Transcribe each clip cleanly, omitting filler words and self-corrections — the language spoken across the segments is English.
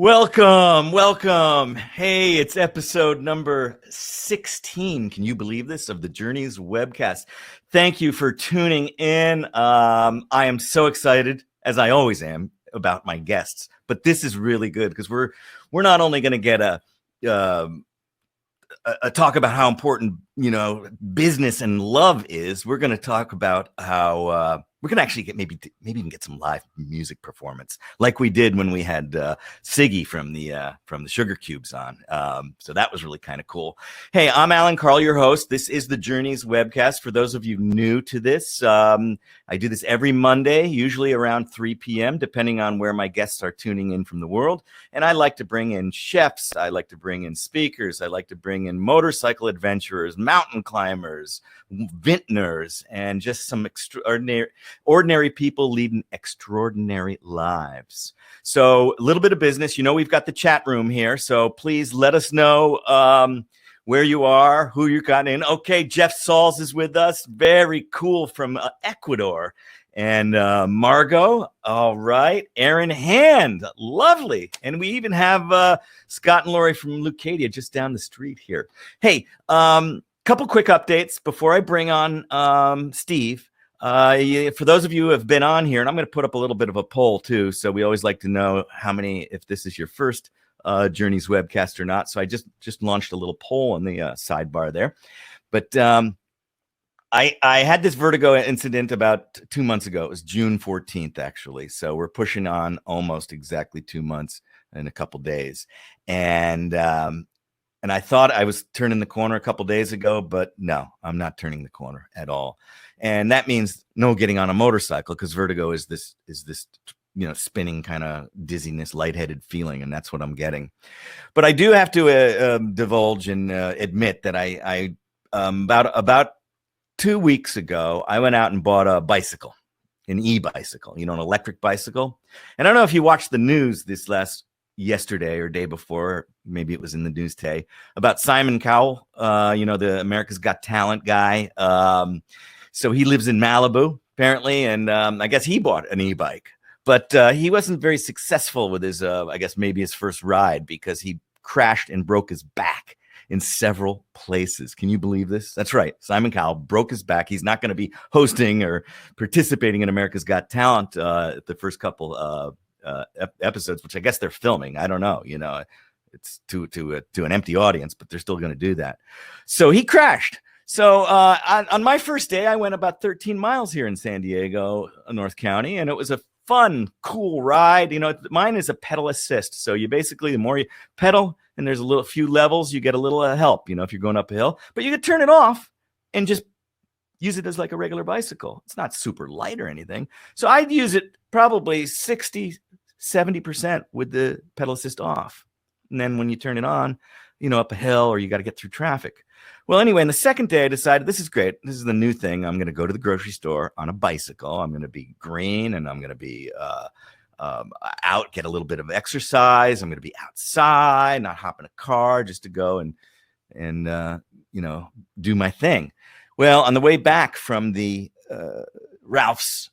Welcome. Hey, it's episode number 16. Can you believe this? Of the Journeys Webcast. Thank you for tuning in. I am so excited, as I always am, about my guests. But this is really good because we're not only going to get a talk about how important business and love is. We're going to talk about how we're going to actually get maybe even get some live music performance like we did when we had Siggy from the Sugar Cubes on. So that was really kind of cool. Hey, I'm Allan, Karl, your host. This is the Journeys Webcast. For those of you new to this, I do this every Monday, usually around 3 p.m., depending on where my guests are tuning in from the world. And I like to bring in chefs. I like to bring in speakers. I like to bring in motorcycle adventurers, mountain climbers, vintners, and just some ordinary people leading extraordinary lives. So a little bit of business. We've got the chat room here. So please let us know where you are, who you got in. Okay, Jeff Sauls is with us. Very cool, from Ecuador. And Margot, all right. Aaron Hand, lovely. And we even have Scott and Lori from Lucadia just down the street here. Hey, couple quick updates before I bring on Steve. For those of you who have been on here, and I'm going to put up a little bit of a poll too, so we always like to know how many, if this is your first Journeys Webcast or not. So I just launched a little poll in the sidebar there. But I had this vertigo incident about 2 months ago. It was June 14th, actually. So we're pushing on almost exactly 2 months in a couple days. And I thought I was turning the corner a couple days ago, but no, I'm not turning the corner at all. And that means no getting on a motorcycle, because vertigo is this spinning kind of dizziness, lightheaded feeling, and that's what I'm getting. But I do have to divulge and admit that I about 2 weeks ago, I went out and bought a bicycle, an e-bicycle, an electric bicycle. And I don't know if you watched the news yesterday or day before, maybe it was in the news today, about Simon Cowell, the America's Got Talent guy. So he lives in Malibu, apparently, and I guess he bought an e-bike. But he wasn't very successful with his, I guess maybe his first ride, because he crashed and broke his back in several places. Can you believe this? That's right. Simon Cowell broke his back. He's not going to be hosting or participating in America's Got Talent the first couple episodes, which I guess they're filming. I don't know. It's to an empty audience, but they're still going to do that. So he crashed. So on my first day, I went about 13 miles here in San Diego, North County, and it was a fun, cool ride. Mine is a pedal assist. So you basically, the more you pedal and there's a few levels, you get a little help, if you're going up a hill, but you could turn it off and just use it as like a regular bicycle. It's not super light or anything. So I'd use it probably 60-70% with the pedal assist off. And then when you turn it on, up a hill, or you got to get through traffic. Well, anyway, on the second day, I decided this is great. This is the new thing. I'm going to go to the grocery store on a bicycle. I'm going to be green, and I'm going to be out, get a little bit of exercise. I'm going to be outside, not hop in a car, just to go and do my thing. Well, on the way back from the Ralph's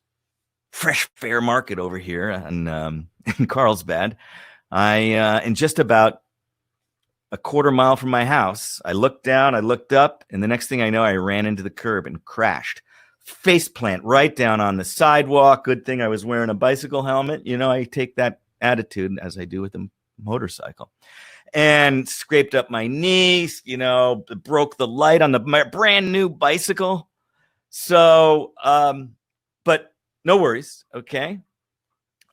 Fresh Fair Market over here in Carlsbad, in just about a quarter mile from my house, I looked down, I looked up, and the next thing I know, I ran into the curb and crashed. Face plant right down on the sidewalk. Good thing I was wearing a bicycle helmet. I take that attitude as I do with a motorcycle. And scraped up my knees, broke the light on my brand new bicycle. So, but no worries. Okay.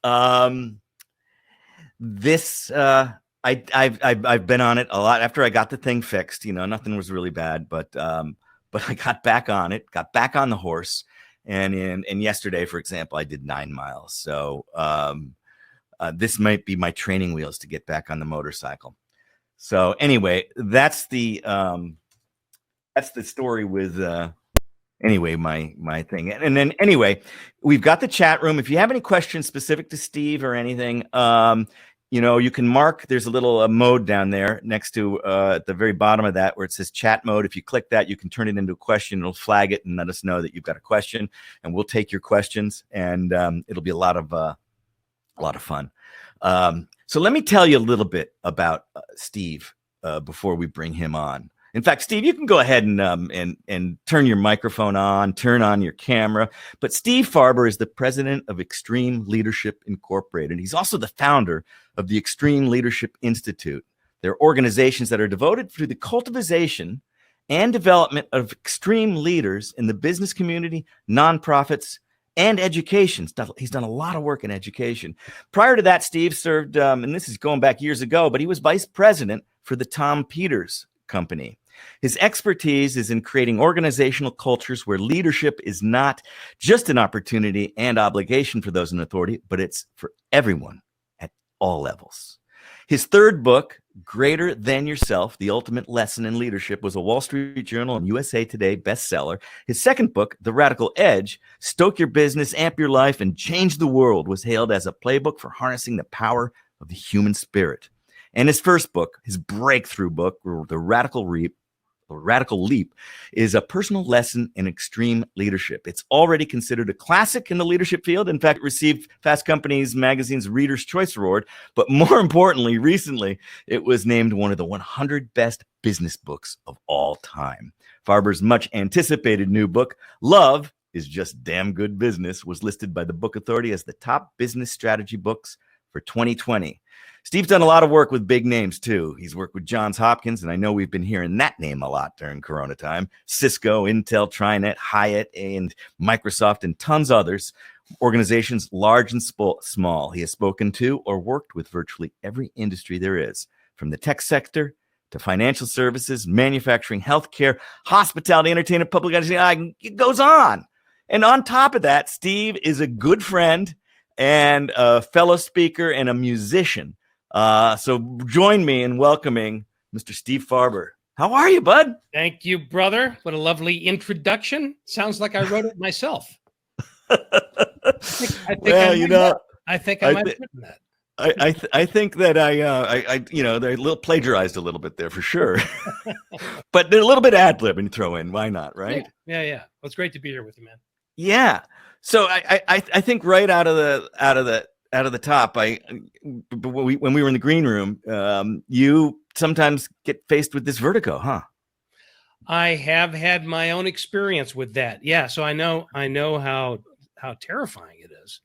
I've been on it a lot after I got the thing fixed. Nothing was really bad, but I got back on it, got back on the horse. And yesterday, for example, I did 9 miles. So this might be my training wheels to get back on the motorcycle. So anyway, that's the story with my thing. And then anyway, we've got the chat room. If you have any questions specific to Steve or anything, you can mark, there's a little mode down there next to at the very bottom of that where it says chat mode. If you click that, you can turn it into a question. It'll flag it and let us know that you've got a question, and we'll take your questions, and it'll be a lot of fun. So let me tell you a little bit about Steve before we bring him on. In fact, Steve, you can go ahead and turn your microphone on, turn on your camera. But Steve Farber is the president of Extreme Leadership Incorporated. He's also the founder of the Extreme Leadership Institute. They're organizations that are devoted to the cultivation and development of extreme leaders in the business community, nonprofits, and education. He's done a lot of work in education. Prior to that, Steve served, and this is going back years ago, but he was vice president for the Tom Peters Company. His expertise is in creating organizational cultures where leadership is not just an opportunity and obligation for those in authority, but it's for everyone at all levels. His third book, Greater Than Yourself, The Ultimate Lesson in Leadership, was a Wall Street Journal and USA Today bestseller. His second book, The Radical Edge, Stoke Your Business, Amp Your Life, and Change the World, was hailed as a playbook for harnessing the power of the human spirit. And his first book, his breakthrough book, The Radical Leap, is a personal lesson in extreme leadership. It's already considered a classic in the leadership field. In fact, it received Fast Company's magazine's Reader's Choice Award. But more importantly, recently, it was named one of the 100 best business books of all time. Farber's much anticipated new book, Love is Just Damn Good Business, was listed by the Book Authority as the top business strategy books for 2020. Steve's done a lot of work with big names, too. He's worked with Johns Hopkins, and I know we've been hearing that name a lot during Corona time. Cisco, Intel, TriNet, Hyatt, and Microsoft, and tons others. Organizations large and small. He has spoken to or worked with virtually every industry there is, from the tech sector to financial services, manufacturing, healthcare, hospitality, entertainment, public education. It goes on. And on top of that, Steve is a good friend and a fellow speaker and a musician. So join me in welcoming Mr. Steve Farber. How are you, bud? Thank you, brother. What a lovely introduction. Sounds like I wrote it myself. I think I might have written that. I think that I they're a little plagiarized a little bit there for sure, but they're a little bit ad lib and throw in. Why not? Right? Yeah. Well, it's great to be here with you, man. Yeah. So I think right out of the top, when we were in the green room, you sometimes get faced with this vertigo, huh? I have had my own experience with that. Yeah. So I know how terrifying it is.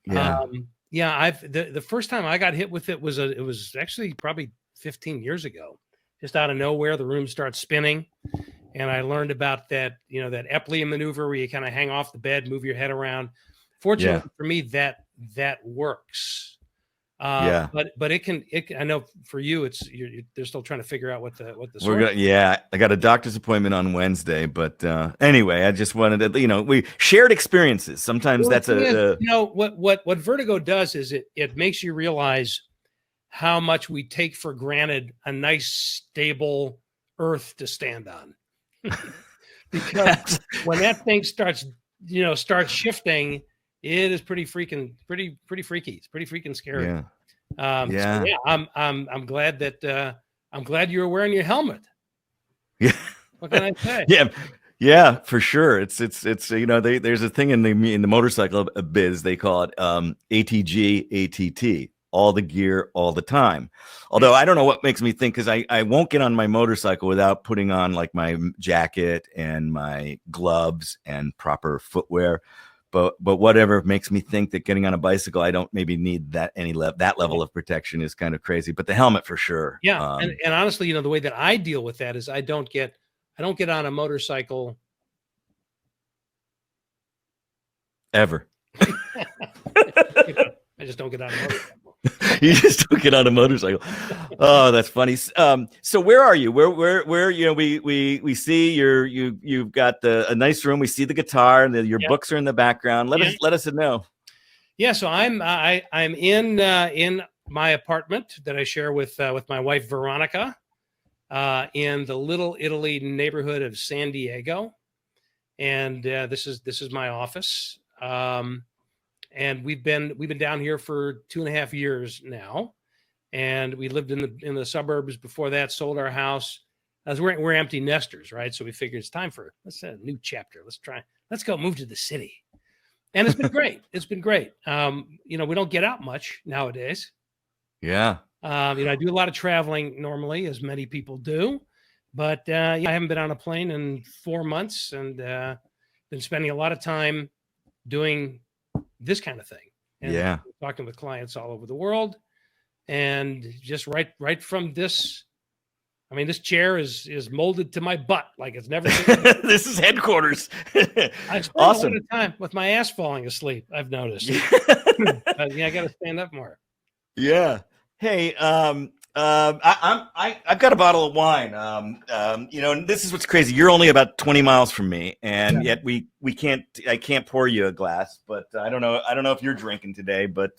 Yeah. The first time I got hit with it was actually probably 15 years ago. Just out of nowhere, the room starts spinning. And I learned about that, that Epley maneuver where you kind of hang off the bed, move your head around. Fortunately for me, that works. But it can. I know for you, they're still trying to figure out what the I got a doctor's appointment on Wednesday, but anyway, I just wanted to, we shared experiences. Sometimes what vertigo does is it makes you realize how much we take for granted a nice, stable earth to stand on. Because when that thing starts shifting, it is pretty freaky. It's pretty freaking scary. I'm glad that I'm glad you were wearing your helmet. Yeah. What can I say? Yeah, for sure. It's there's a thing in the motorcycle biz, they call it ATG ATT. All the gear, all the time. Although I don't know what makes me think, because I won't get on my motorcycle without putting on like my jacket and my gloves and proper footwear. But whatever makes me think that getting on a bicycle, I don't maybe need that level of protection is kind of crazy. But the helmet for sure. Yeah, and honestly, the way that I deal with that is I don't get on a motorcycle ever. I just don't get on a motorcycle. You just don't get on a motorcycle. Oh, that's funny. So where are you? Where we see you've got a nice room. We see the guitar and your books are in the background. Let us know. Yeah, so I'm in my apartment that I share with my wife Veronica in the Little Italy neighborhood of San Diego, and this is my office. And we've been down here for 2.5 years now, and we lived in the suburbs before that. Sold our house. As we're empty nesters, right? So we figured it's time for a new chapter. Let's go move to the city, and it's been great. It's been great. We don't get out much nowadays. Yeah. I do a lot of traveling normally, as many people do, but yeah, I haven't been on a plane in 4 months, and been spending a lot of time doing this kind of thing and Yeah. talking with clients all over the world. And just right from this, I mean, this chair is molded to my butt like it's never been. This is headquarters. I spend a lot Awesome. of time with my ass falling asleep, I've noticed. Yeah. Yeah, I got to stand up more. Yeah. Hey, I've got a bottle of wine. And this is what's crazy. You're only about 20 miles from me, and yet I can't pour you a glass. But I don't know if you're drinking today, but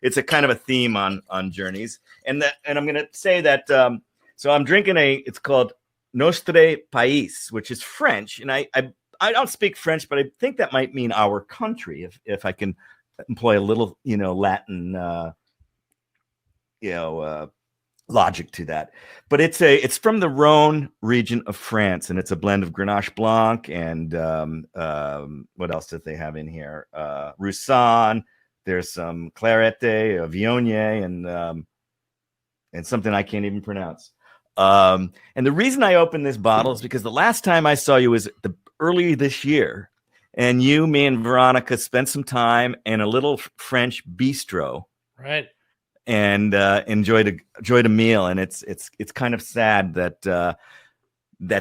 it's a kind of a theme on journeys, and I'm gonna say that. So I'm drinking it's called Nostre Pays, which is French, and I don't speak French, but I think that might mean our country, if I can employ a little, Latin, logic to that. But it's from the Rhone region of France, and it's a blend of Grenache Blanc and what else did they have in here? Roussanne. There's some Clarete, Viognier, and something I can't even pronounce. And the reason I opened this bottle is because the last time I saw you was early this year, and me and Veronica spent some time in a little French bistro, Right. and enjoyed a meal. And it's kind of sad that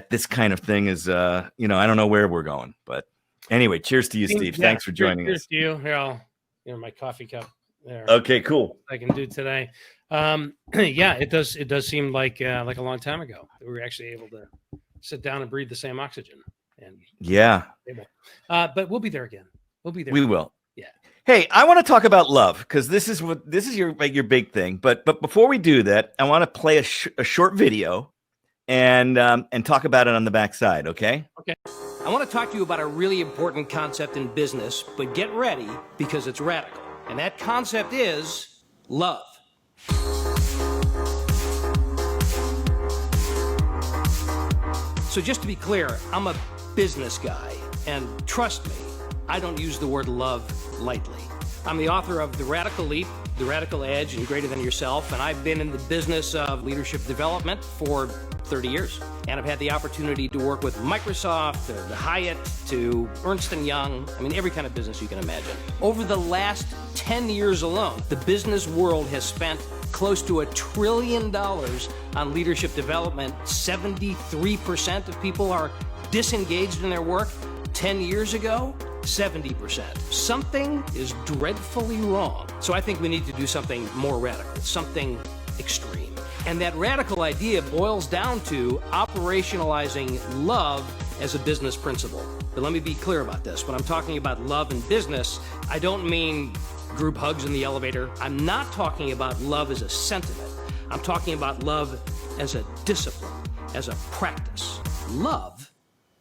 this kind of thing is I don't know where we're going, but anyway, cheers to you, Steve. Yeah, thanks for joining cheers us. to you. Here, my coffee cup there. Okay, cool. I can do today. Yeah, it does seem like a long time ago that we were actually able to sit down and breathe the same oxygen. And yeah, but we'll be there again. We will. Yeah. Hey, I want to talk about love, because this is your big thing. But before we do that, I want to play a short video and talk about it on the backside. Okay. Okay. I want to talk to you about a really important concept in business, but get ready because it's radical. And that concept is love. So just to be clear, I'm a business guy, and trust me, I don't use the word love lightly. I'm the author of The Radical Leap, The Radical Edge, and Greater Than Yourself, and I've been in the business of leadership development for 30 years. And I've had the opportunity to work with Microsoft, to Hyatt, to Ernst & Young, every kind of business you can imagine. Over the last 10 years alone, the business world has spent close to $1 trillion on leadership development. 73% of people are disengaged in their work. 10 years ago, 70%. Something is dreadfully wrong. So I think we need to do something more radical, something extreme. And that radical idea boils down to operationalizing love as a business principle. But let me be clear about this. When I'm talking about love in business, I don't mean group hugs in the elevator. I'm not talking about love as a sentiment. I'm talking about love as a discipline, as a practice. Love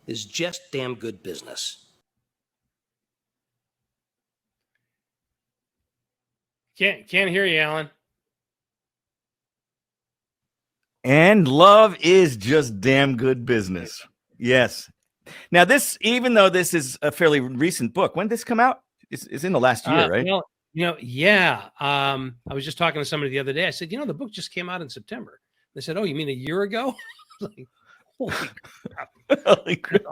is just damn good business. Can't hear you, Allan. And love is just damn good business. Yes. Now, even though this is a fairly recent book, when did this come out? It's in the last year, right? Well, yeah. I was just talking to somebody the other day. I said, the book just came out in September. They said, "Oh, you mean a year ago?" Like, holy crap. Holy crap.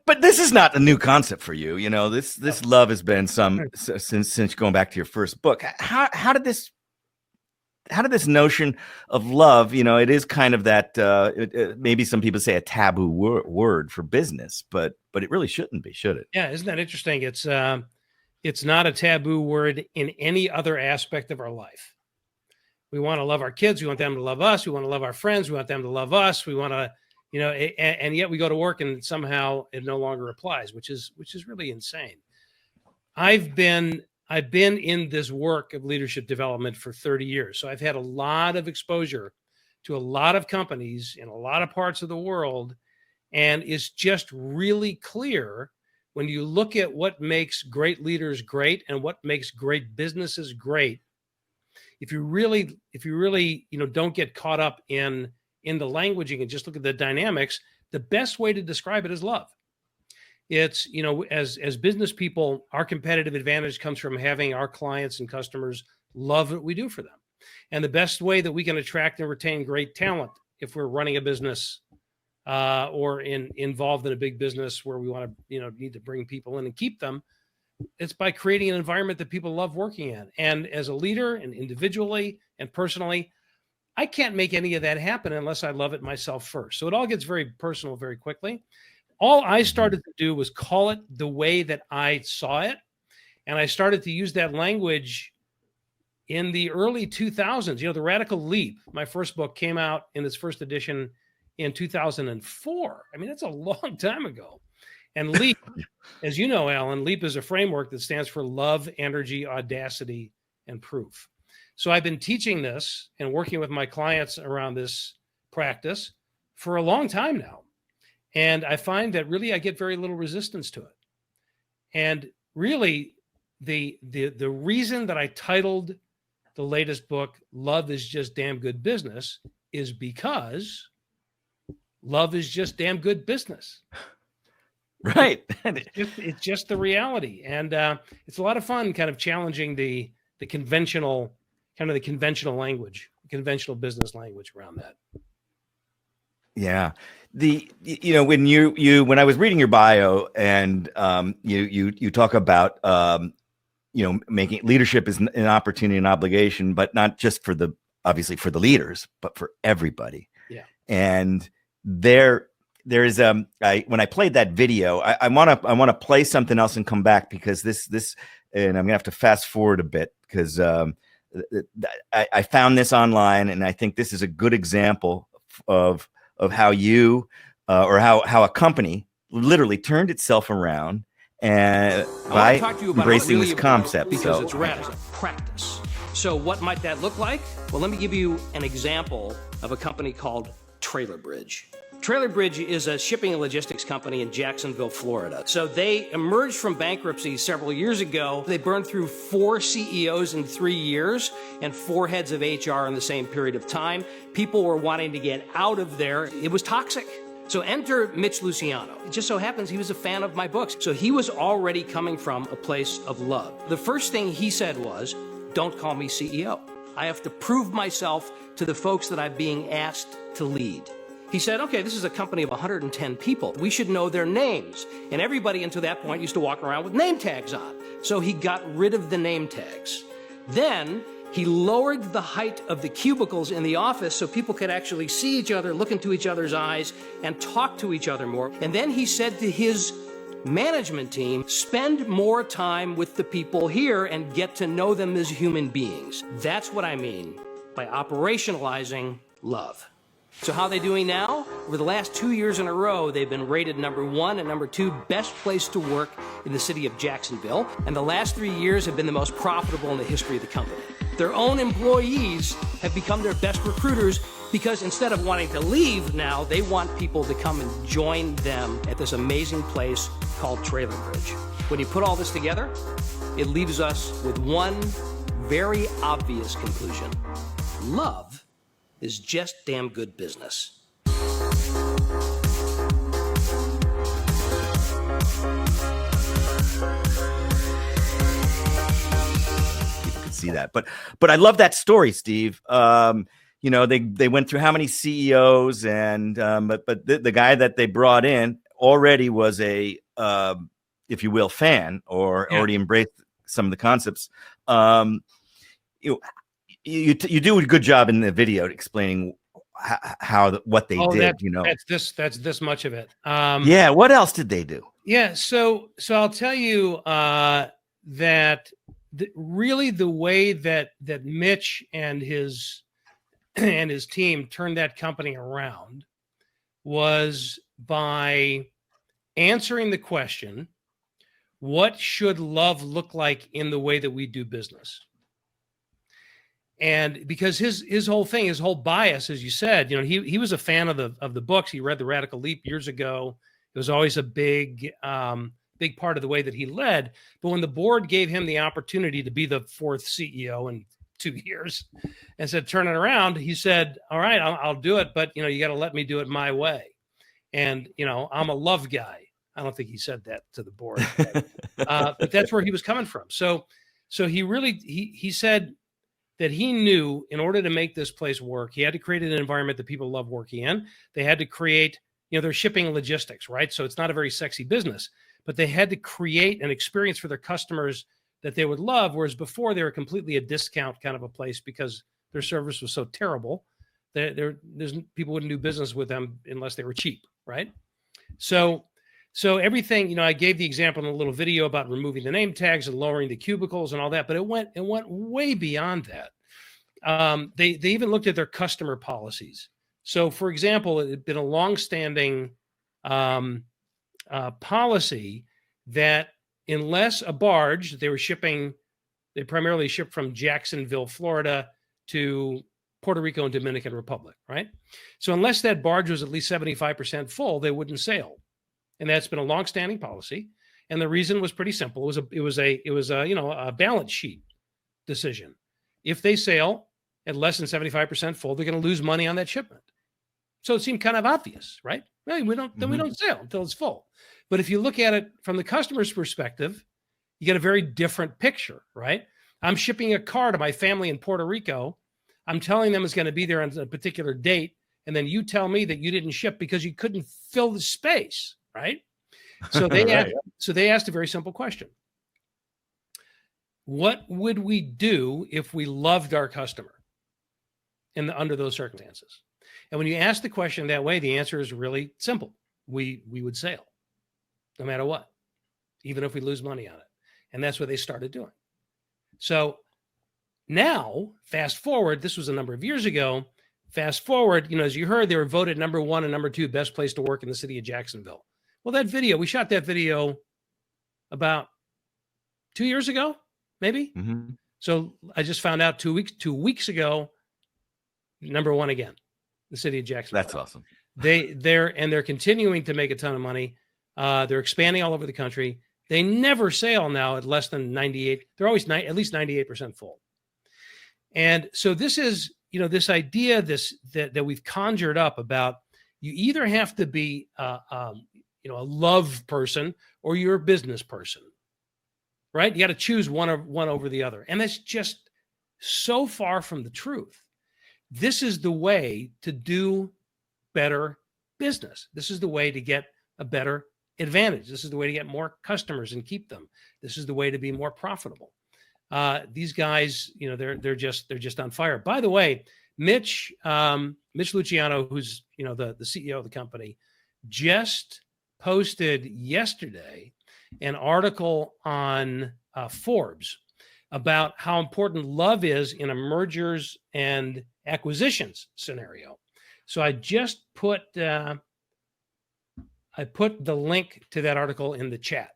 But this is not a new concept for you. This love has been since going back to your first book. How did this notion of love, it is kind of that, maybe some people say a taboo word for business, but it really shouldn't be, should it? Yeah. Isn't that interesting? It's not a taboo word in any other aspect of our life. We want to love our kids. We want them to love us. We want to love our friends. We want them to love us. We want to, and yet we go to work and somehow it no longer applies, which is really insane. I've been in this work of leadership development for 30 years. So I've had a lot of exposure to a lot of companies in a lot of parts of the world. And it's just really clear when you look at what makes great leaders great and what makes great businesses great. If you really, don't get caught up in the languaging and just look at the dynamics, the best way to describe it is love. It's, as business people, our competitive advantage comes from having our clients and customers love what we do for them. And the best way that we can attract and retain great talent, if we're running a business or involved in a big business where we want to, need to bring people in and keep them, it's by creating an environment that people love working in. And as a leader, and individually and personally, I can't make any of that happen unless I love it myself first. So it all gets very personal very quickly. All I started to do was call it the way that I saw it. And I started to use that language in the early 2000s. The Radical Leap, my first book, came out in its first edition in 2004. I mean, that's a long time ago. And LEAP, as you know, Allan, LEAP is a framework that stands for love, energy, audacity, and proof. So I've been teaching this and working with my clients around this practice for a long time now. And I find that really I get very little resistance to it. And really, the reason that I titled the latest book, Love is Just Damn Good Business, is because love is just damn good business. Right. It's just the reality. And it's a lot of fun kind of challenging the conventional language, conventional business language around that. Yeah. When I was reading your bio and you talk about making leadership is an opportunity and obligation, but not just obviously for the leaders, but for everybody. Yeah. And there is when I played that video, I want to play something else and come back because this and I'm gonna have to fast forward a bit because I found this online and I think this is a good example of how you or how a company literally turned itself around and by embracing this concept. Because it's radical practice. So what might that look like? Well, let me give you an example of a company called Trailer Bridge. Trailer Bridge is a shipping and logistics company in Jacksonville, Florida. So they emerged from bankruptcy several years ago. They burned through 4 CEOs in 3 years and 4 heads of HR in the same period of time. People were wanting to get out of there. It was toxic. So enter Mitch Luciano. It just so happens he was a fan of my books. So he was already coming from a place of love. The first thing he said was, don't call me CEO. I have to prove myself to the folks that I'm being asked to lead. He said, okay, this is a company of 110 people. We should know their names. And everybody until that point used to walk around with name tags on. So he got rid of the name tags. Then he lowered the height of the cubicles in the office so people could actually see each other, look into each other's eyes, and talk to each other more. And then he said to his management team, spend more time with the people here and get to know them as human beings. That's what I mean by operationalizing love. So how are they doing now? Over the last 2 years in a row, they've been rated #1 and #2 best place to work in the city of Jacksonville. And the last 3 years have been the most profitable in the history of the company. Their own employees have become their best recruiters because instead of wanting to leave now, they want people to come and join them at this amazing place called Trailer Bridge. When you put all this together, it leaves us with one very obvious conclusion. Love is just damn good business. People can see that, but I love that story, Steve. They went through how many CEOs, and but the guy that they brought in already was a if you will fan or already embraced some of the concepts. You do a good job in the video explaining what they did. That's this much of it. Yeah. What else did they do? Yeah. So I'll tell you that really the way that Mitch and his team turned that company around was by answering the question, what should love look like in the way that we do business? And because his whole thing, his whole bias, as you said, he was a fan of the books. He read The Radical Leap years ago. It was always a big part of the way that he led. But when the board gave him the opportunity to be the 4th CEO in 2 years and said, turn it around, he said, all right, I'll do it. But, you got to let me do it my way. And, I'm a love guy. I don't think he said that to the board, but that's where he was coming from. So he said that he knew in order to make this place work, he had to create an environment that people love working in. They had to create, they're shipping logistics, right? So it's not a very sexy business, but they had to create an experience for their customers that they would love. Whereas before they were completely a discount kind of a place because their service was so terrible that there's people wouldn't do business with them unless they were cheap, right? So everything, I gave the example in a little video about removing the name tags and lowering the cubicles and all that, but it went way beyond that. They even looked at their customer policies. So, for example, it had been a longstanding policy that unless a barge, they primarily shipped from Jacksonville, Florida to Puerto Rico and Dominican Republic, right? So unless that barge was at least 75% full, they wouldn't sail. And that's been a longstanding policy. And the reason was pretty simple. It was a balance sheet decision. If they sail at less than 75% full, they're going to lose money on that shipment. So it seemed kind of obvious, right? Well, we don't sail until it's full. But if you look at it from the customer's perspective, you get a very different picture, right? I'm shipping a car to my family in Puerto Rico. I'm telling them it's going to be there on a particular date. And then you tell me that you didn't ship because you couldn't fill the space, right? So they asked a very simple question. What would we do if we loved our customer under those circumstances? And when you ask the question that way, the answer is really simple. We would sail no matter what, even if we lose money on it. And that's what they started doing. So now, fast forward, this was a number of years ago. Fast forward, as you heard, they were voted number 1 and number 2 best place to work in the city of Jacksonville. Well, that video, we shot that video about 2 years ago, maybe. Mm-hmm. So I just found out 2 weeks ago, number 1 again, the city of Jacksonville. That's awesome. They're continuing to make a ton of money. They're expanding all over the country. They never sail now at less than 98. They're always at least 98% full. And so this is, this idea that we've conjured up about you either have to be a love person or you're a business person, right? You got to choose one over the other. And that's just so far from the truth. This is the way to do better business. This is the way to get a better advantage. This is the way to get more customers and keep them. This is the way to be more profitable. These guys, they're just on fire. By the way, Mitch Luciano, who's the CEO of the company, just posted yesterday an article on Forbes about how important love is in a mergers and acquisitions scenario. So I just put the link to that article in the chat.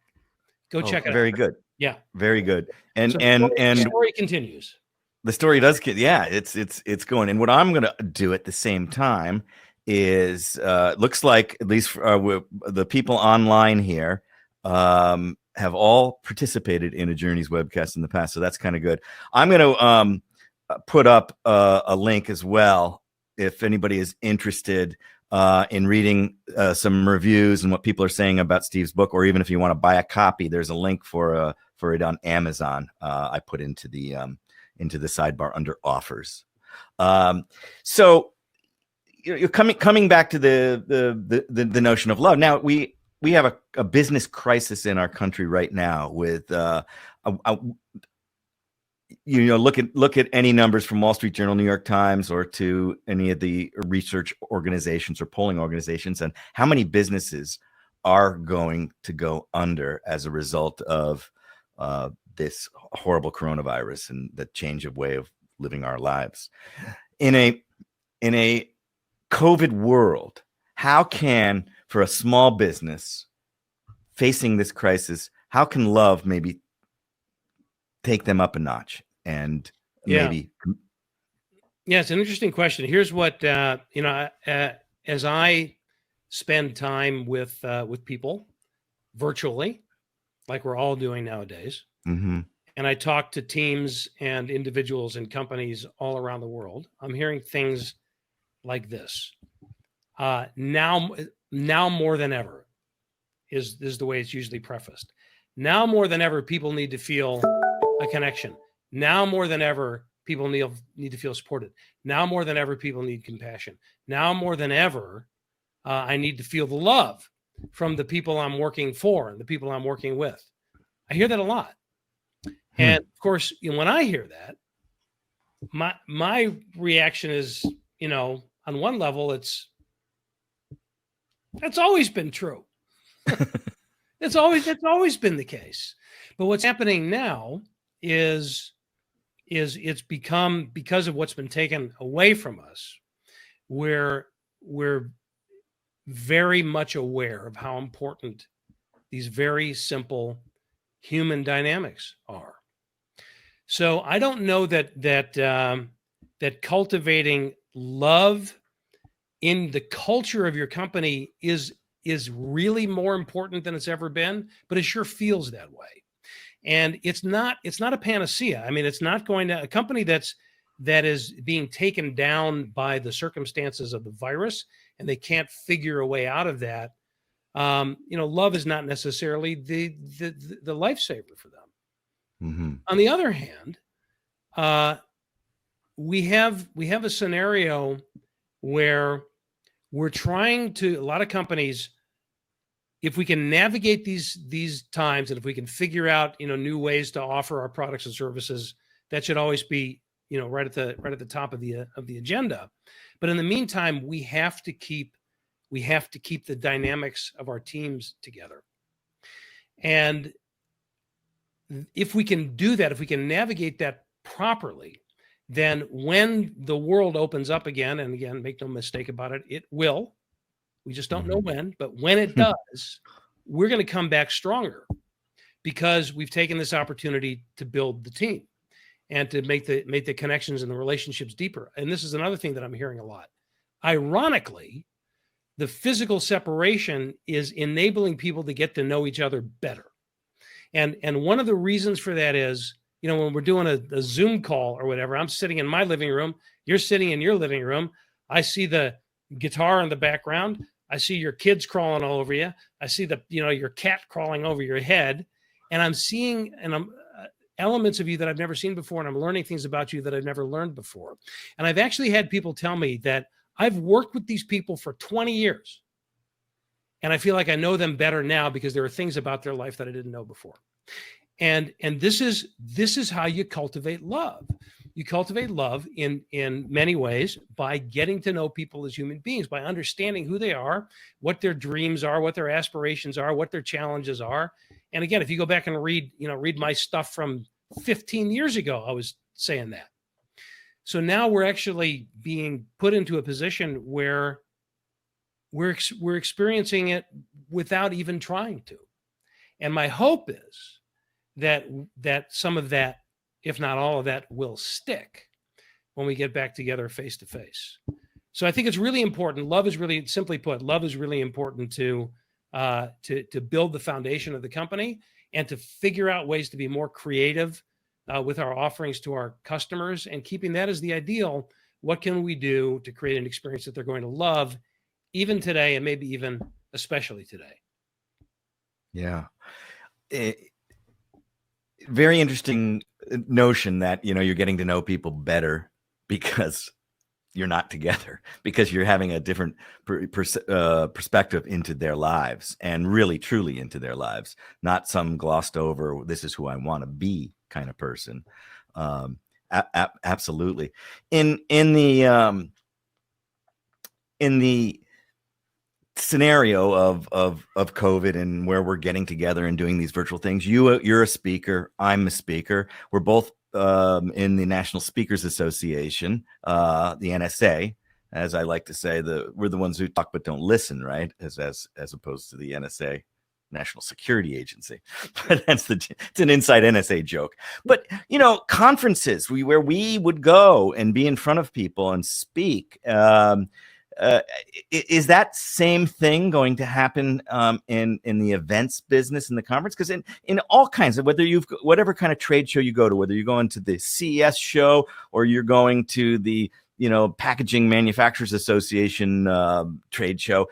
Go check it out. Very good. Yeah, very good. And so the story continues. The story does. Yeah, it's going. And what I'm going to do at the same time is looks like at least the people online here have all participated in a Journeys webcast in the past, so that's kind of good. I'm going to put up a link as well if anybody is interested in reading some reviews and what people are saying about Steve's book, or even if you want to buy a copy, there's a link for it on Amazon. I put into the sidebar under offers. So you're coming back to the notion of love. Now we have a business crisis in our country right now with look at any numbers from Wall Street Journal, New York Times, or to any of the research organizations or polling organizations, and how many businesses are going to go under as a result of this horrible coronavirus and the change of way of living our lives. In a COVID world, how can, for a small business facing this crisis, how can love maybe take them up a notch and maybe? Yeah, it's an interesting question. Here's what, as I spend time with people virtually, like we're all doing nowadays, mm-hmm. and I talk to teams and individuals and companies all around the world, I'm hearing things like this. Now more than ever, is the way it's usually prefaced. Now more than ever, people need to feel a connection. Now more than ever, people need to feel supported. Now more than ever, people need compassion. Now more than ever, I need to feel the love from the people I'm working for and the people I'm working with. I hear that a lot. And of course, when I hear that, my reaction is, on one level, that's always been true. It's always been the case. But what's happening now is it's become, because of what's been taken away from us, we're very much aware of how important these very simple human dynamics are. So I don't know that cultivating love in the culture of your company is really more important than it's ever been, but it sure feels that way. And it's not a panacea. I mean, it's not going to, a company that is being taken down by the circumstances of the virus and they can't figure a way out of that. Love is not necessarily the lifesaver for them. Mm-hmm. On the other hand, we have a scenario where we're trying to, a lot of companies, if we can navigate these times and if we can figure out new ways to offer our products and services, that should always be right at the top of the agenda. But in the meantime, we have to keep the dynamics of our teams together. And if we can do that, if we can navigate that properly, then when the world opens up again, and again, make no mistake about it, it will. We just don't know when, but when it does, we're going to come back stronger because we've taken this opportunity to build the team and to make the connections and the relationships deeper. And this is another thing that I'm hearing a lot. Ironically, the physical separation is enabling people to get to know each other better. And one of the reasons for that is, when we're doing a Zoom call or whatever, I'm sitting in my living room, you're sitting in your living room. I see the guitar in the background. I see your kids crawling all over you. I see your cat crawling over your head, and I'm seeing elements of you that I've never seen before, and I'm learning things about you that I've never learned before. And I've actually had people tell me that I've worked with these people for 20 years. And I feel like I know them better now because there are things about their life that I didn't know before. And this is how you cultivate love. You cultivate love in many ways by getting to know people as human beings, by understanding who they are, what their dreams are, what their aspirations are, what their challenges are. And again, if you go back and read my stuff from 15 years ago, I was saying that. So now we're actually being put into a position where we're experiencing it without even trying to. And my hope is that some of that, if not all of that, will stick when we get back together face to face. So I think it's really important. Love is really, simply put, love is really important to build the foundation of the company and to figure out ways to be more creative with our offerings to our customers, and keeping that as the ideal. What can we do to create an experience that they're going to love, even today, and maybe even especially today? Yeah. Very interesting notion that, you're getting to know people better because you're not together, because you're having a different perspective into their lives, and really truly into their lives, not some glossed over, this is who I want to be kind of person. Absolutely. In the scenario of COVID and where we're getting together and doing these virtual things, you're a speaker, I'm a speaker, we're both in the National Speakers Association, the NSA, as I like to say. We're the ones who talk but don't listen, right? As opposed to the NSA, National Security Agency. But it's an inside NSA joke. But conferences where we would go and be in front of people and speak. Is that same thing going to happen in the events business, in the conference? Because in all kinds of, whatever kind of trade show you go to, whether you're going to the CES show or you're going to the Packaging Manufacturers Association trade show,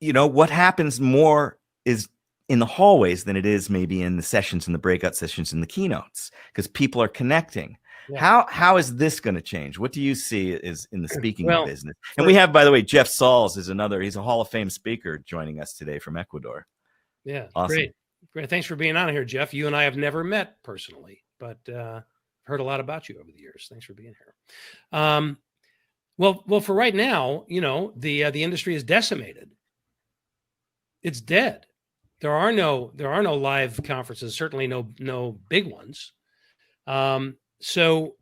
what happens more is in the hallways than it is maybe in the sessions and the breakout sessions and the keynotes, because people are connecting. Yeah. How is this going to change? What do you see is in the speaking business? And for- we have, by the way, Jeff Sauls is another. He's a Hall of Fame speaker joining us today from Ecuador. Yeah, Awesome. Great. Thanks for being on here, Jeff. You and I have never met personally, but heard a lot about you over the years. Thanks for being here. Well, for right now, the industry is decimated. It's dead. There are no live conferences. Certainly no big ones. So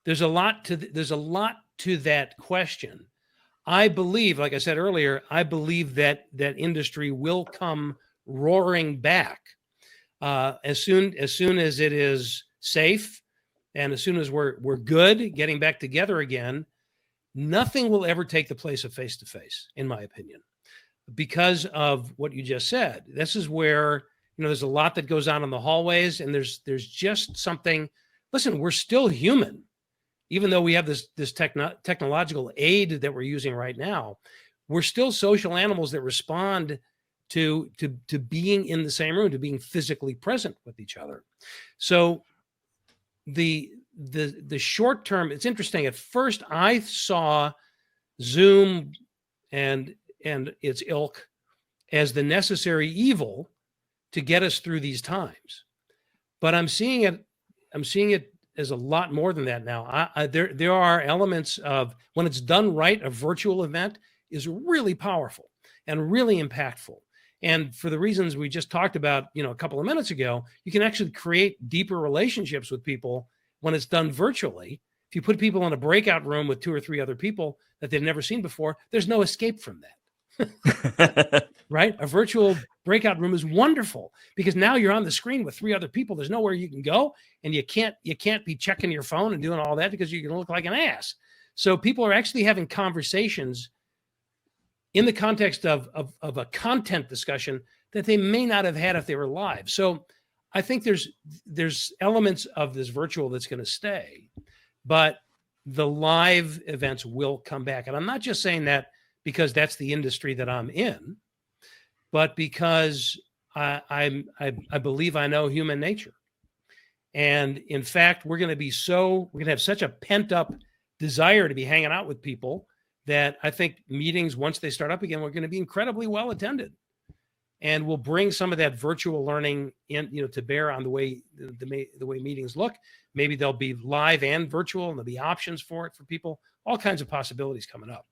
there's a lot to that question. I believe, like I said earlier, I believe that industry will come roaring back as soon as it is safe, and as soon as we're good, getting back together again. Nothing will ever take the place of face-to-face, in my opinion, because of what you just said. This is where, there's a lot that goes on in the hallways, and there's just something. Listen, we're still human, even though we have this technological aid that we're using right now. We're still social animals that respond to being in the same room, to being physically present with each other. So the short term, it's interesting. At first, I saw Zoom and its ilk as the necessary evil to get us through these times, but I'm seeing it as a lot more than that now. There are elements of, when it's done right, a virtual event is really powerful and really impactful. And for the reasons we just talked about, a couple of minutes ago, you can actually create deeper relationships with people when it's done virtually. If you put people in a breakout room with 2 or 3 other people that they've never seen before, there's no escape from that. Right? A virtual breakout room is wonderful because now you're on the screen with 3 other people. There's nowhere you can go, and you can't be checking your phone and doing all that because you're going to look like an ass. So people are actually having conversations in the context of a content discussion that they may not have had if they were live. So I think there's elements of this virtual that's going to stay, but the live events will come back. And I'm not just saying that because that's the industry that I'm in, but because I believe I know human nature. And in fact, we're going to have such a pent up desire to be hanging out with people that I think meetings, once they start up again, we're going to be incredibly well attended. And we'll bring some of that virtual learning in, to bear on the way meetings look. Maybe they'll be live and virtual, and there'll be options for it for people. All kinds of possibilities coming up.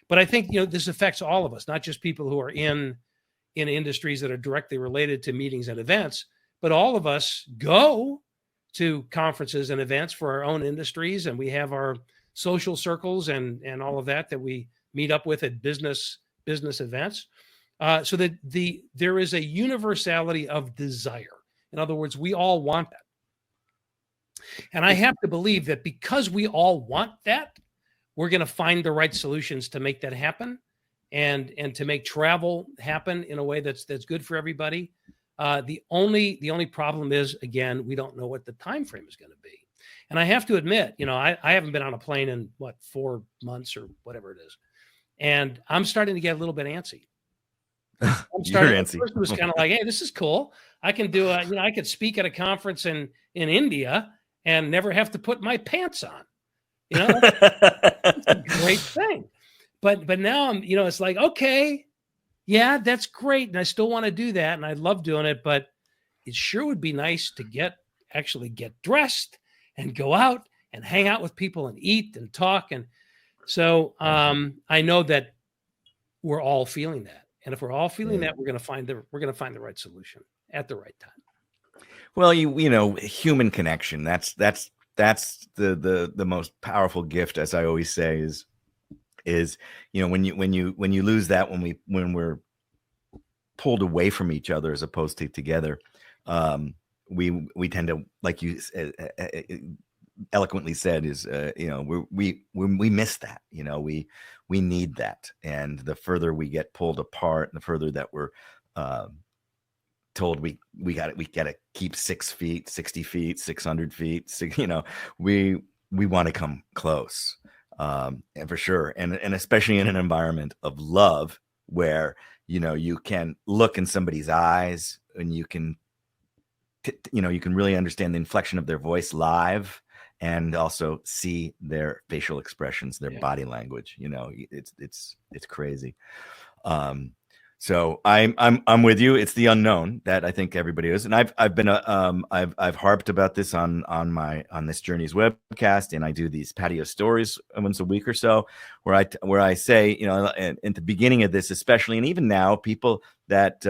But I think this affects all of us, not just people who are in industries that are directly related to meetings and events, but all of us go to conferences and events for our own industries, and we have our social circles and all of that we meet up with at business events. So that there is a universality of desire. In other words, we all want that. And I have to believe that because we all want that, we're going to find the right solutions to make that happen and to make travel happen in a way that's good for everybody. The only problem is, again, we don't know what the time frame is going to be. And I have to admit, I haven't been on a plane in 4 months or whatever it is. And I'm starting to get a little bit antsy. First it was kind of like, hey, this is cool. I can do I could speak at a conference in India and never have to put my pants on. It's a great thing. But now I'm, it's like, okay, yeah, that's great. And I still want to do that. And I love doing it, but it sure would be nice to actually get dressed and go out and hang out with people and eat and talk. And so I know that we're all feeling that. And if we're all feeling that, we're going to find the right solution at the right time. Well, human connection. That's the most powerful gift, as I always say, is when you lose that, when we're pulled away from each other as opposed to together, we tend to, like you eloquently said, is we miss that. We need that, and the further we get pulled apart, the further that we're told we got to keep 6 feet, 60 feet, 600 feet. We want to come close, and for sure, and especially in an environment of love where, you can look in somebody's eyes and you can really understand the inflection of their voice live, and also see their facial expressions, their body language. It's crazy. So I'm with you. It's the unknown that I think everybody is, and I've been I've harped about this on this Journeys Webcast, and I do these patio stories once a week or so, where I say, at the beginning of this especially, and even now, people that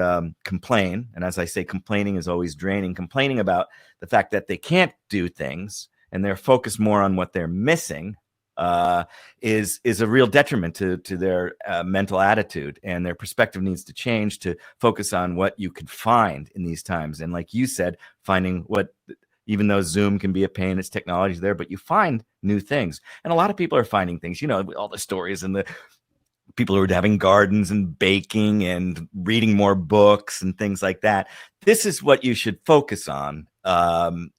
complain, and as I say, complaining is always draining. Complaining about the fact that they can't do things and they're focused more on what they're missing is a real detriment to their mental attitude, and their perspective needs to change to focus on what you can find in these times. And like you said, finding what, even though Zoom can be a pain, it's technology there, but you find new things. And a lot of people are finding things, all the stories and the people who are having gardens and baking and reading more books and things like that. This is what you should focus on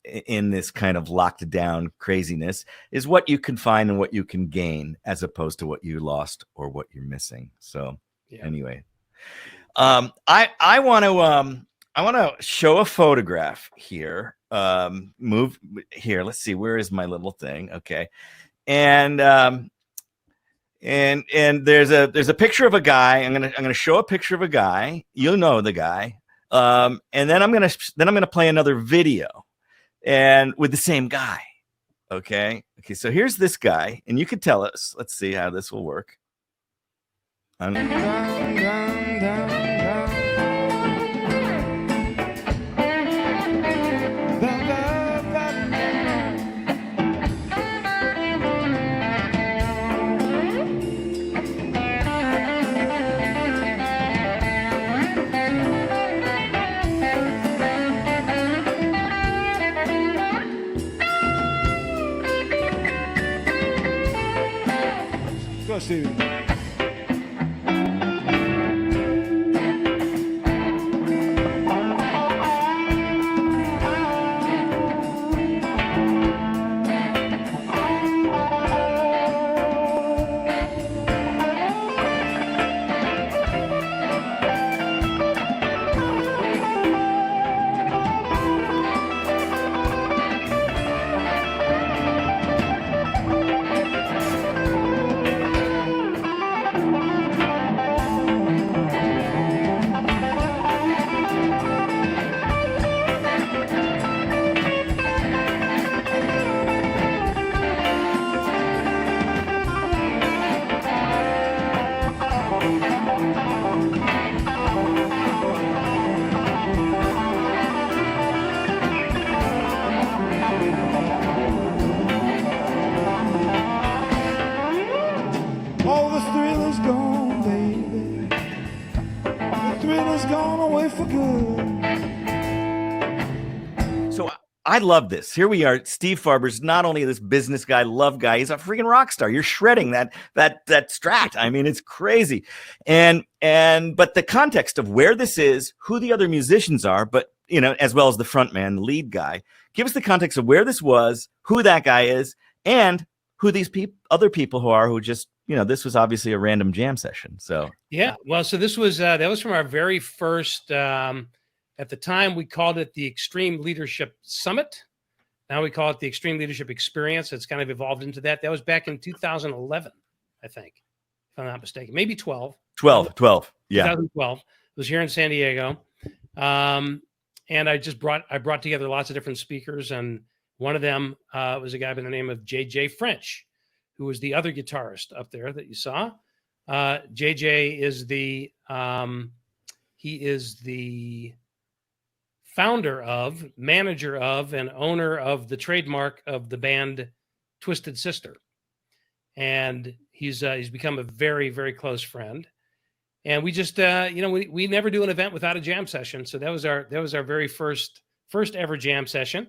in this kind of locked down craziness, is what you can find and what you can gain, as opposed to what you lost or what you're missing. So anyway, I want to show a photograph here. Move here. Let's see. Where is my little thing? Okay. And there's a picture of a guy. I'm gonna show a picture of a guy. You'll know the guy. And then I'm gonna play another video, and with the same guy. Okay. So here's this guy, and you can tell us. Let's see how this will work. Go, Stevie. All the thrill is gone, baby. The thrill is gone away for good. So I love this. Here we are. Steve Farber's not only this business guy, love guy, he's a freaking rock star. You're shredding that Strat. I mean, it's crazy. But the context of where this is, who the other musicians are, but as well as the front man, the lead guy, give us the context of where this was, who that guy is, and who these other people who just, this was obviously a random jam session. So yeah, well, so this was that was from our very first. At the time, we called it the Extreme Leadership Summit. Now we call it the Extreme Leadership Experience. It's kind of evolved into that. That was back in 2011, I think, if I'm not mistaken. Maybe 12. 12. Yeah. 2012. It was here in San Diego. And I brought together lots of different speakers. And one of them was a guy by the name of JJ French, who was the other guitarist up there that you saw. JJ is he is the founder of, manager of, and owner of the trademark of the band Twisted Sister. And he's become a very, very close friend. And we just, we never do an event without a jam session. So that was our very first ever jam session.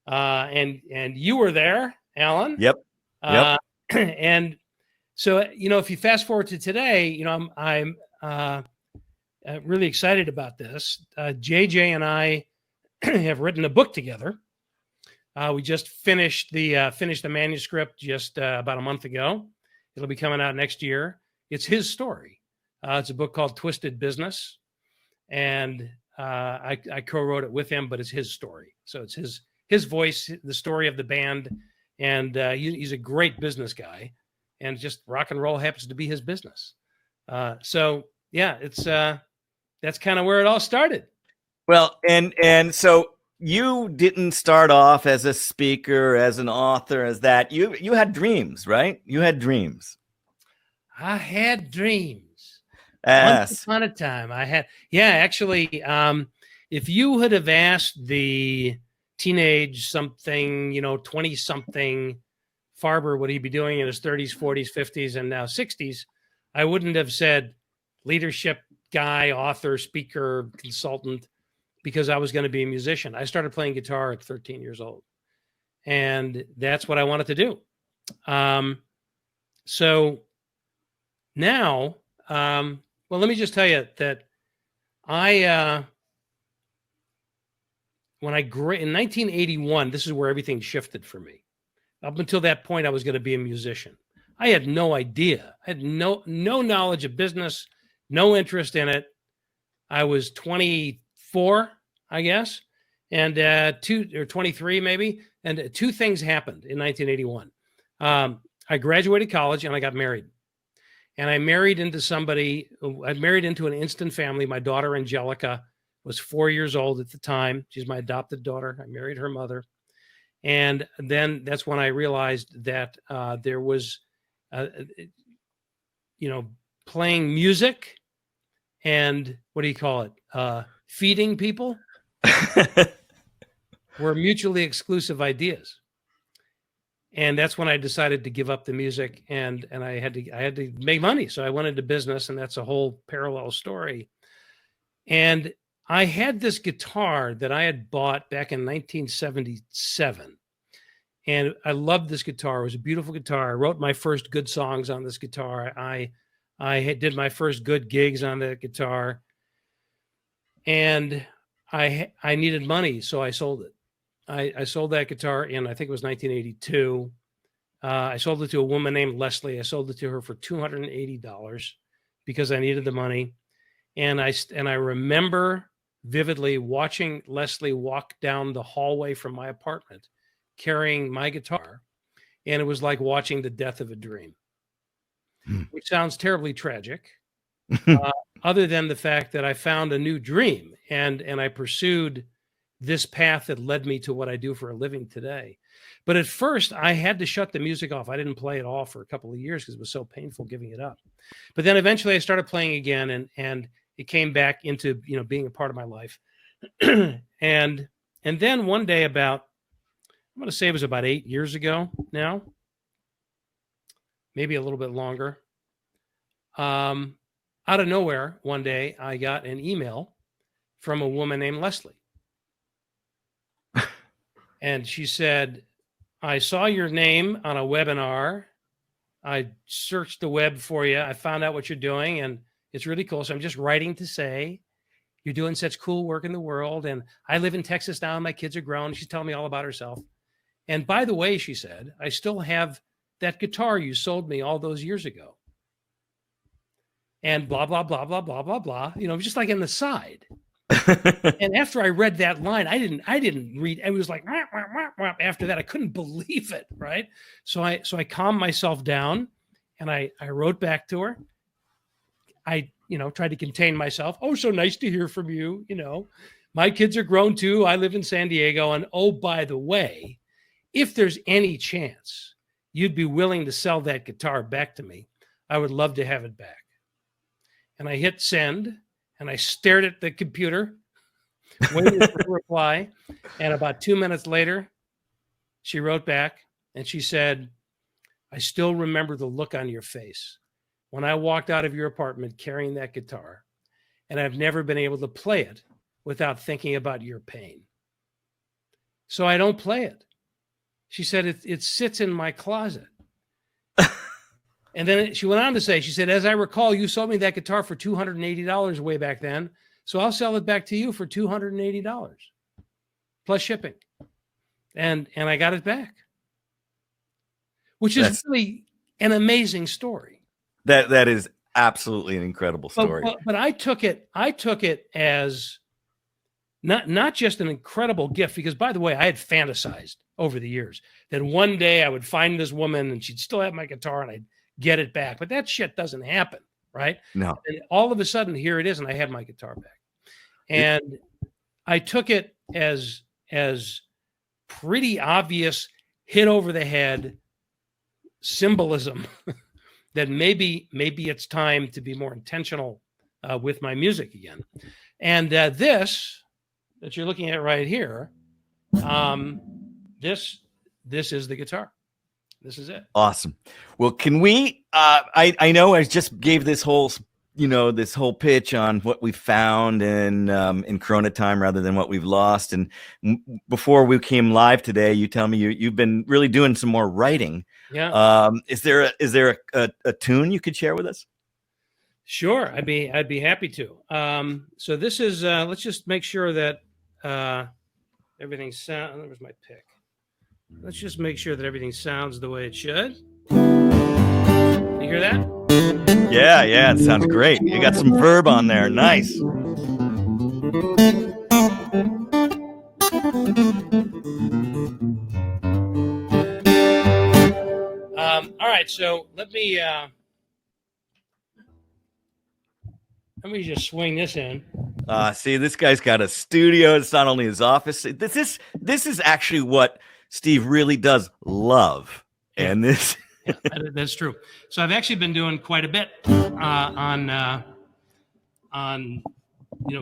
And you were there, Allan. Yep. And so, if you fast forward to today, I'm really excited about this. JJ and I have written a book together. We just finished the manuscript just about a month ago. It'll be coming out next year. It's his story. It's a book called Twisted Business, and I co-wrote it with him, but it's his story. So it's his voice, the story of the band, and he's a great business guy, and just rock and roll happens to be his business. So yeah, it's that's kind of where it all started. Well, and so you didn't start off as a speaker, as an author, as that. You had dreams, right? You had dreams. I had dreams. Yes. Once upon a time, I had. Yeah, actually, if you would have asked the teenage something, 20-something Farber what he'd be doing in his 30s, 40s, 50s, and now 60s, I wouldn't have said leadership guy, author, speaker, consultant, because I was going to be a musician. I started playing guitar at 13 years old, and that's what I wanted to do. So now, well, let me just tell you that when I grew in 1981, this is where everything shifted for me. Up until that point, I was going to be a musician. I had no idea. I had no knowledge of business, no interest in it. I was 24, I guess, and 23 maybe. And two things happened in 1981. I graduated college and I got married. And I married into an instant family. My daughter, Angelica, was 4 years old at the time. She's my adopted daughter. I married her mother. And then that's when I realized that there was, playing music and what do you call it? Feeding people were mutually exclusive ideas. And that's when I decided to give up the music, and I had to make money. So I went into business, and that's a whole parallel story. And I had this guitar that I had bought back in 1977. And I loved this guitar. It was a beautiful guitar. I wrote my first good songs on this guitar. I did my first good gigs on that guitar. And I needed money, so I sold it. I sold that guitar in, I think it was 1982. I sold it to a woman named Leslie. I sold it to her for $280 because I needed the money. And I remember vividly watching Leslie walk down the hallway from my apartment carrying my guitar. And it was like watching the death of a dream, which sounds terribly tragic. Other than the fact that I found a new dream and I pursued this path that led me to what I do for a living today. But at first I had to shut the music off. I didn't play it all for a couple of years because it was so painful giving it up. But then eventually I started playing again, and it came back into, being a part of my life. and then one day I'm going to say it was about 8 years ago now, maybe a little bit longer. Out of nowhere, one day I got an email from a woman named Leslie. And she said, I saw your name on a webinar. I searched the web for you. I found out what you're doing, and it's really cool. So I'm just writing to say you're doing such cool work in the world. And I live in Texas now, and my kids are grown. She's telling me all about herself. And by the way, she said, I still have that guitar you sold me all those years ago. And blah, blah, blah, blah, blah, blah, blah. Just like in the side. And after I read that line, I didn't read. It was like wah, wah, wah, wah. After that, I couldn't believe it. Right. So I calmed myself down, and I wrote back to her. I tried to contain myself. Oh, so nice to hear from you. My kids are grown too. I live in San Diego. And oh, by the way, if there's any chance you'd be willing to sell that guitar back to me, I would love to have it back. And I hit send. And I stared at the computer, waiting for a reply. And about 2 minutes later, she wrote back and she said, I still remember the look on your face when I walked out of your apartment carrying that guitar, and I've never been able to play it without thinking about your pain. So I don't play it. She said, it sits in my closet. And then she went on to say, she said, as I recall, you sold me that guitar for $280 way back then. So I'll sell it back to you for $280 plus shipping. And I got it back, which is really an amazing story. That is absolutely an incredible story. But I took it as not just an incredible gift, because, by the way, I had fantasized over the years that one day I would find this woman and she'd still have my guitar and I'd get it back. But that shit doesn't happen, right? No. And all of a sudden, here it is, and I had my guitar back. And I took it as pretty obvious hit over the head symbolism that maybe it's time to be more intentional with my music again. And this that you're looking at right here, this is the guitar. This is it. Awesome. Well, can we? I know I just gave this whole pitch on what we found in Corona time rather than what we've lost. And before we came live today, you tell me you've been really doing some more writing. Yeah. Is there a tune you could share with us? Sure, I'd be happy to. So this is let's just make sure that everything sounds. Where's my pick? Let's just make sure that everything sounds the way it should. You hear that? Yeah, it sounds great. You got some verb on there. Nice. All right, so let me just swing this in. See, this guy's got a studio. It's not only his office. This is actually what Steve really does love. And this yeah, that's true. So I've actually been doing quite a bit on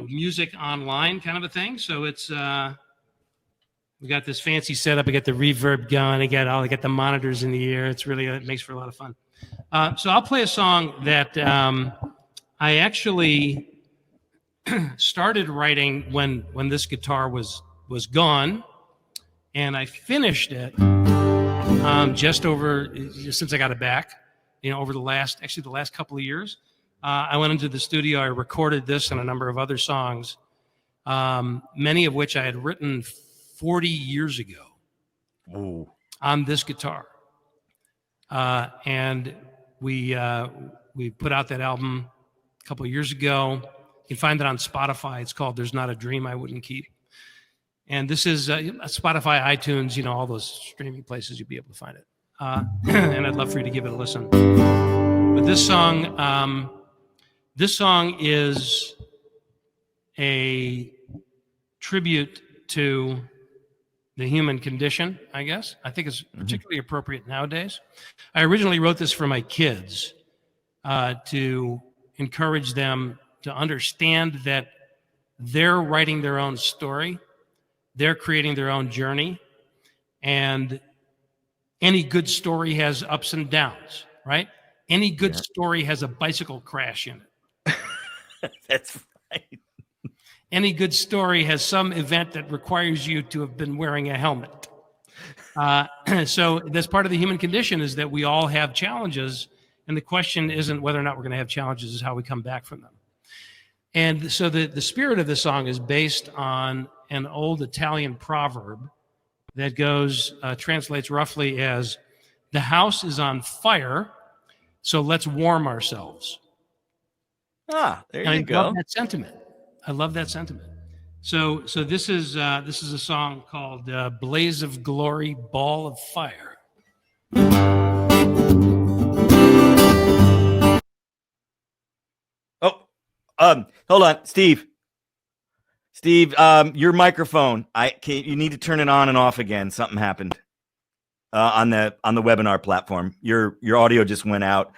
music online kind of a thing. So it's we got this fancy setup. I got the reverb going. I got the monitors in the ear. It's really it makes for a lot of fun. So I'll play a song that I actually started writing when this guitar was gone, and I finished it since I got it back. Over the last couple of years, I went into the studio. I recorded this and a number of other songs, many of which I had written 40 years ago. Ooh. On this guitar, and we put out that album a couple of years ago. You can find it on Spotify. It's called "There's Not a Dream I Wouldn't Keep," and this is Spotify, iTunes, all those streaming places you'll be able to find it. And I'd love for you to give it a listen. But this song is a tribute to the human condition, I guess. I think it's particularly appropriate nowadays. I originally wrote this for my kids to encourage them to understand that they're writing their own story, they're creating their own journey, and any good story has ups and downs, right? Any good story has a bicycle crash in it. That's right. Any good story has some event that requires you to have been wearing a helmet. So that's part of the human condition, is that we all have challenges. And the question isn't whether or not we're going to have challenges, is how we come back from them. And so the spirit of the song is based on an old Italian proverb that translates roughly as, "The house is on fire, so let's warm ourselves." There you go. I love that sentiment. So this is a song called "Blaze of Glory, Ball of Fire." Hold on, Steve. Your microphone. You need to turn it on and off again. Something happened on the webinar platform. Your audio just went out,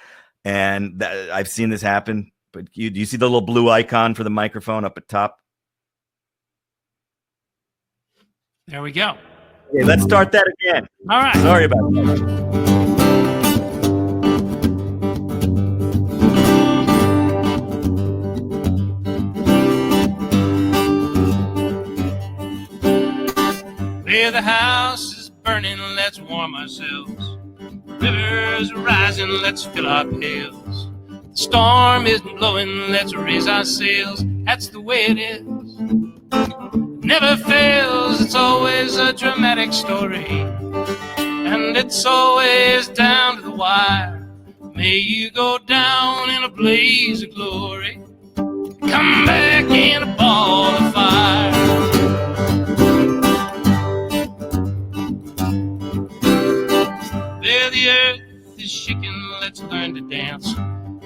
and I've seen this happen. But do you see the little blue icon for the microphone up at top? There we go. Okay, let's start that again. All right. Sorry about that. Where the house is burning, let's warm ourselves. Rivers are rising, let's fill our pails. The storm isn't blowing, let's raise our sails. That's the way it is. Never fails, it's always a dramatic story. And it's always down to the wire. May you go down in a blaze of glory. Come back in a ball of fire. There the earth is shaking, let's learn to dance.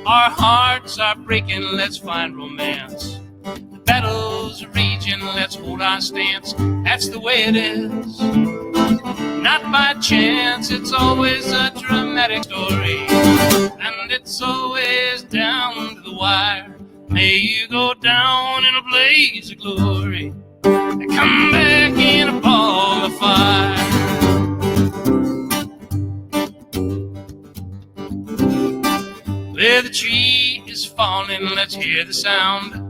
Our hearts are breaking, let's find romance. The battle's raging, let's hold our stance. That's the way it is, not by chance. It's always a dramatic story, and it's always down to the wire. May you go down in a blaze of glory, and come back in a ball of fire. Where the tree is falling, let's hear the sound.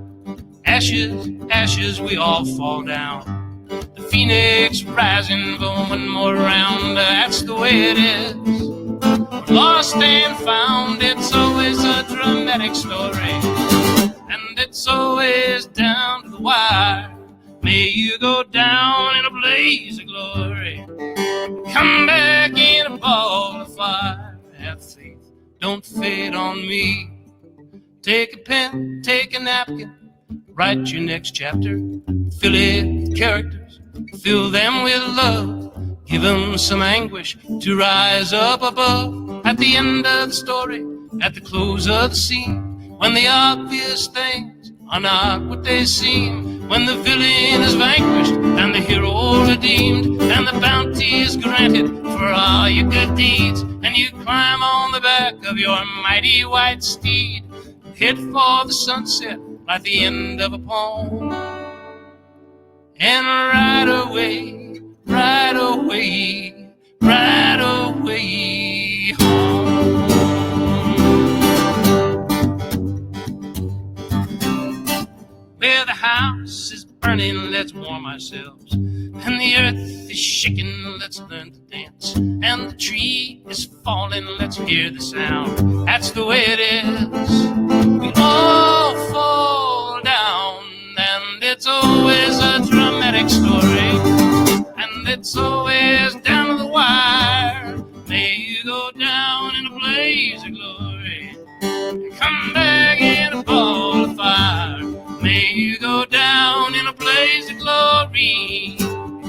Ashes, ashes, we all fall down. The phoenix rising for one more round. That's the way it is, lost and found. It's always a dramatic story, and it's always down to the wire. May you go down in a blaze of glory, come back in a ball of fire. Have faith, don't fade on me. Take a pen, take a napkin, write your next chapter. Fill it with characters, fill them with love. Give them some anguish to rise up above. At the end of the story, at the close of the scene, when the obvious things are not what they seem, when the villain is vanquished and the hero redeemed, and the bounty is granted for all your good deeds, and you climb on the back of your mighty white steed, head for the sunset like the end of a poem, and right away, right away, right away home. Where the house is burning, let's warm ourselves, and the earth is shaking, let's learn to dance, and the tree is falling, let's hear the sound. That's the way it is, we all fall down, and it's always a dramatic story, and it's always down to the wire. May you go down in a blaze of glory, come back in a ball of fire. May you go down in a blaze of glory,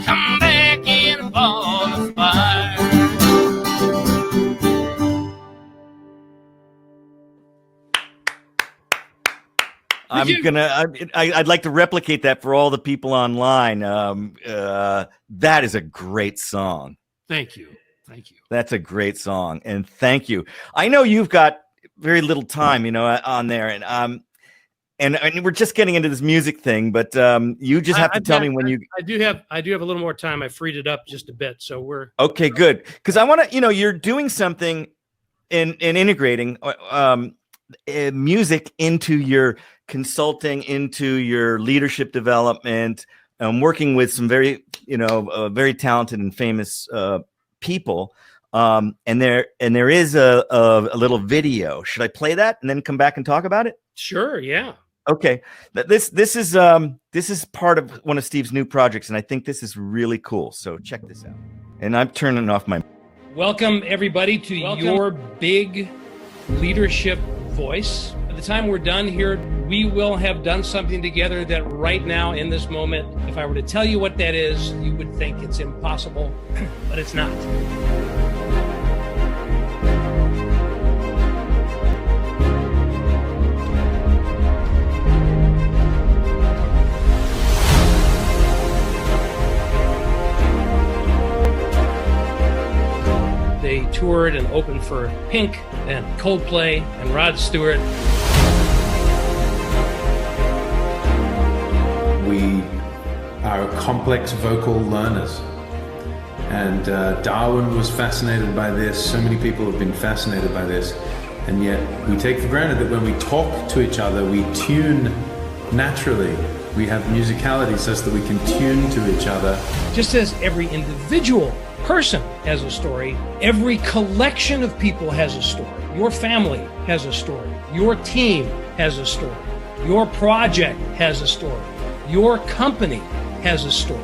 come back in a ball of fire. I'd like to replicate that for all the people online. That is a great song. Thank you. Thank you. That's a great song. And thank you. I know you've got very little time, on there, and we're just getting into this music thing, but you just have to tell me when you. I do have a little more time. I freed it up just a bit, so we're okay. Good, because I want to. You're doing something in integrating music into your consulting, into your leadership development, working with some very very talented and famous people. And there is a little video. Should I play that and then come back and talk about it? Sure. Yeah. Okay. This is part of one of Steve's new projects, and I think this is really cool. So check this out. And I'm turning off my. Welcome everybody to your big leadership voice. By the time we're done here, we will have done something together that right now in this moment, if I were to tell you what that is, you would think it's impossible, but it's not. They toured and opened for Pink and Coldplay and Rod Stewart. We are complex vocal learners. And Darwin was fascinated by this. So many people have been fascinated by this. And yet we take for granted that when we talk to each other, we tune naturally. We have musicality such that we can tune to each other. Just as every individual person has a story, every collection of people has a story. Your family has a story. Your team has a story. Your project has a story. Your company has a story.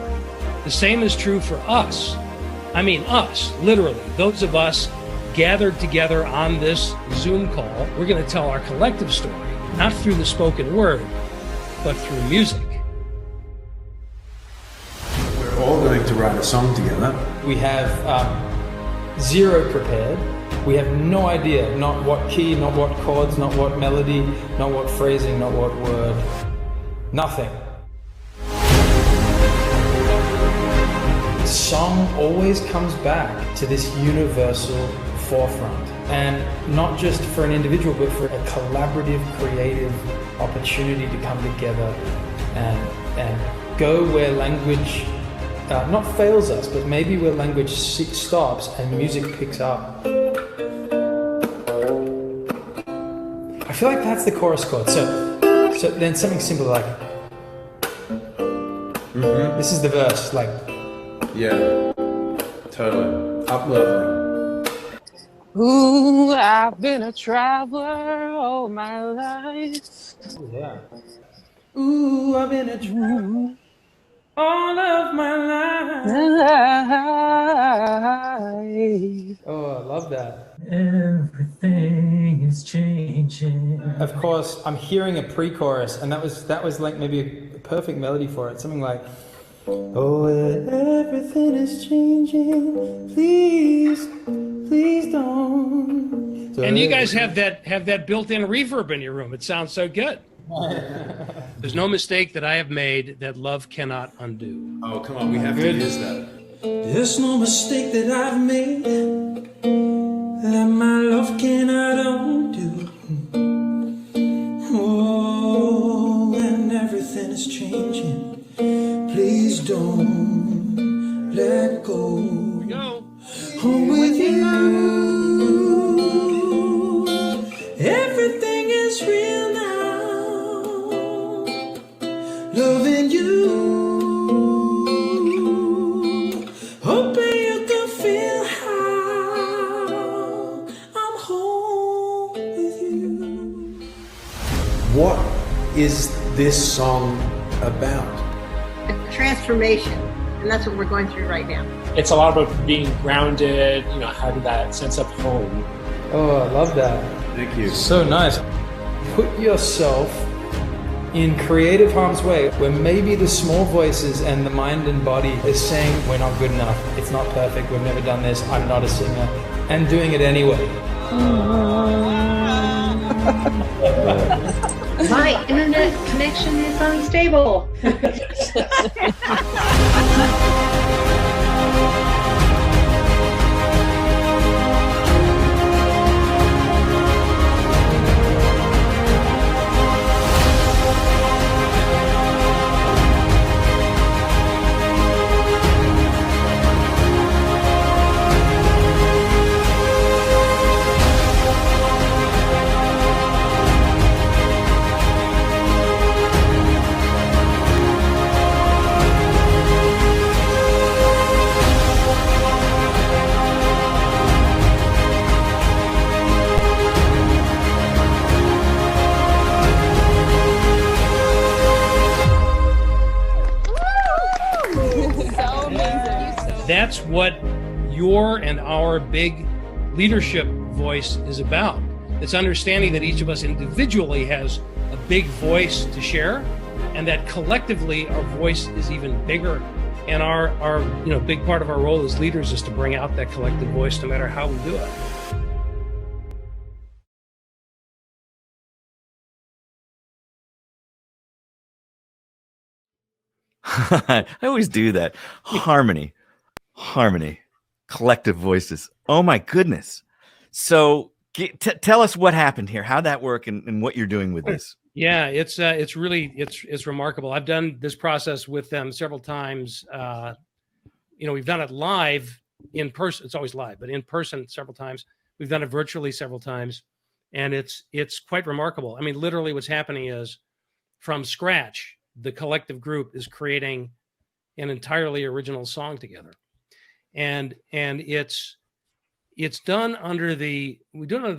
The same is true for us. I mean us, literally, those of us gathered together on this Zoom call, we're going to tell our collective story, not through the spoken word, but through music. We're all going to write a song together. We have zero prepared. We have no idea, not what key, not what chords, not what melody, not what phrasing, not what word. Nothing. Song always comes back to this universal forefront, and not just for an individual, but for a collaborative, creative opportunity to come together and go where language not fails us, but maybe where language stops and music picks up. I feel like that's the chorus chord. So then something simple like this is the verse, like. Yeah, totally. Up-leveling. Ooh, I've been a traveler all my life. Yeah. Ooh, I've been a traveler all of my life. Oh, I love that. Everything is changing. Of course, I'm hearing a pre-chorus, and that was like maybe a perfect melody for it. Something like, oh, everything is changing. Please don't. So And you guys have that built-in reverb in your room. It sounds so good. There's no mistake that I have made that love cannot undo. Oh, come on, we have to use that. There's no mistake that I've made that my love cannot undo. Oh, and everything is changing. Please don't let go. Here we go. Home with you. Everything is real now. Loving you. Hoping you can feel how I'm home with you. What is this song about? Transformation, and that's what we're going through right now. It's a lot about being grounded, having that sense of home. Oh, I love that. Thank you. So nice. Put yourself in creative harm's way, where maybe the small voices and the mind and body is saying, we're not good enough, it's not perfect, we've never done this, I'm not a singer, and doing it anyway. My internet connection is unstable. That's what your and our big leadership voice is about. It's understanding that each of us individually has a big voice to share, and that collectively our voice is even bigger. And our big part of our role as leaders is to bring out that collective voice no matter how we do it. I always do that. Harmony, collective voices. Oh my goodness. So tell us what happened here, how'd that work, and what you're doing with this. Yeah, it's remarkable. I've done this process with them several times. We've done it live in person. It's always live, but in person several times. We've done it virtually several times, and it's quite remarkable. I mean, literally what's happening is from scratch, the collective group is creating an entirely original song together. And it's done under the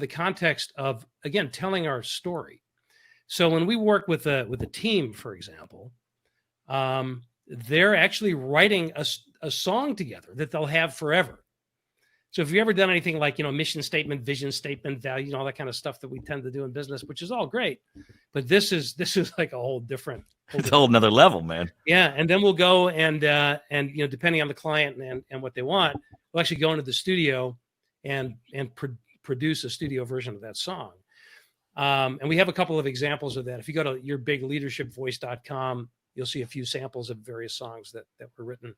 context of, again, telling our story. So when we work with a team, for example, they're actually writing a song together that they'll have forever. So if you've ever done anything like, mission statement, vision statement, value, all that kind of stuff that we tend to do in business, which is all great, but this is like a whole different. It's a whole nother level, man. Yeah, and then we'll go and depending on the client and what they want, we'll actually go into the studio and produce a studio version of that song. And we have a couple of examples of that. If you go to yourbigleadershipvoice.com, you'll see a few samples of various songs that were written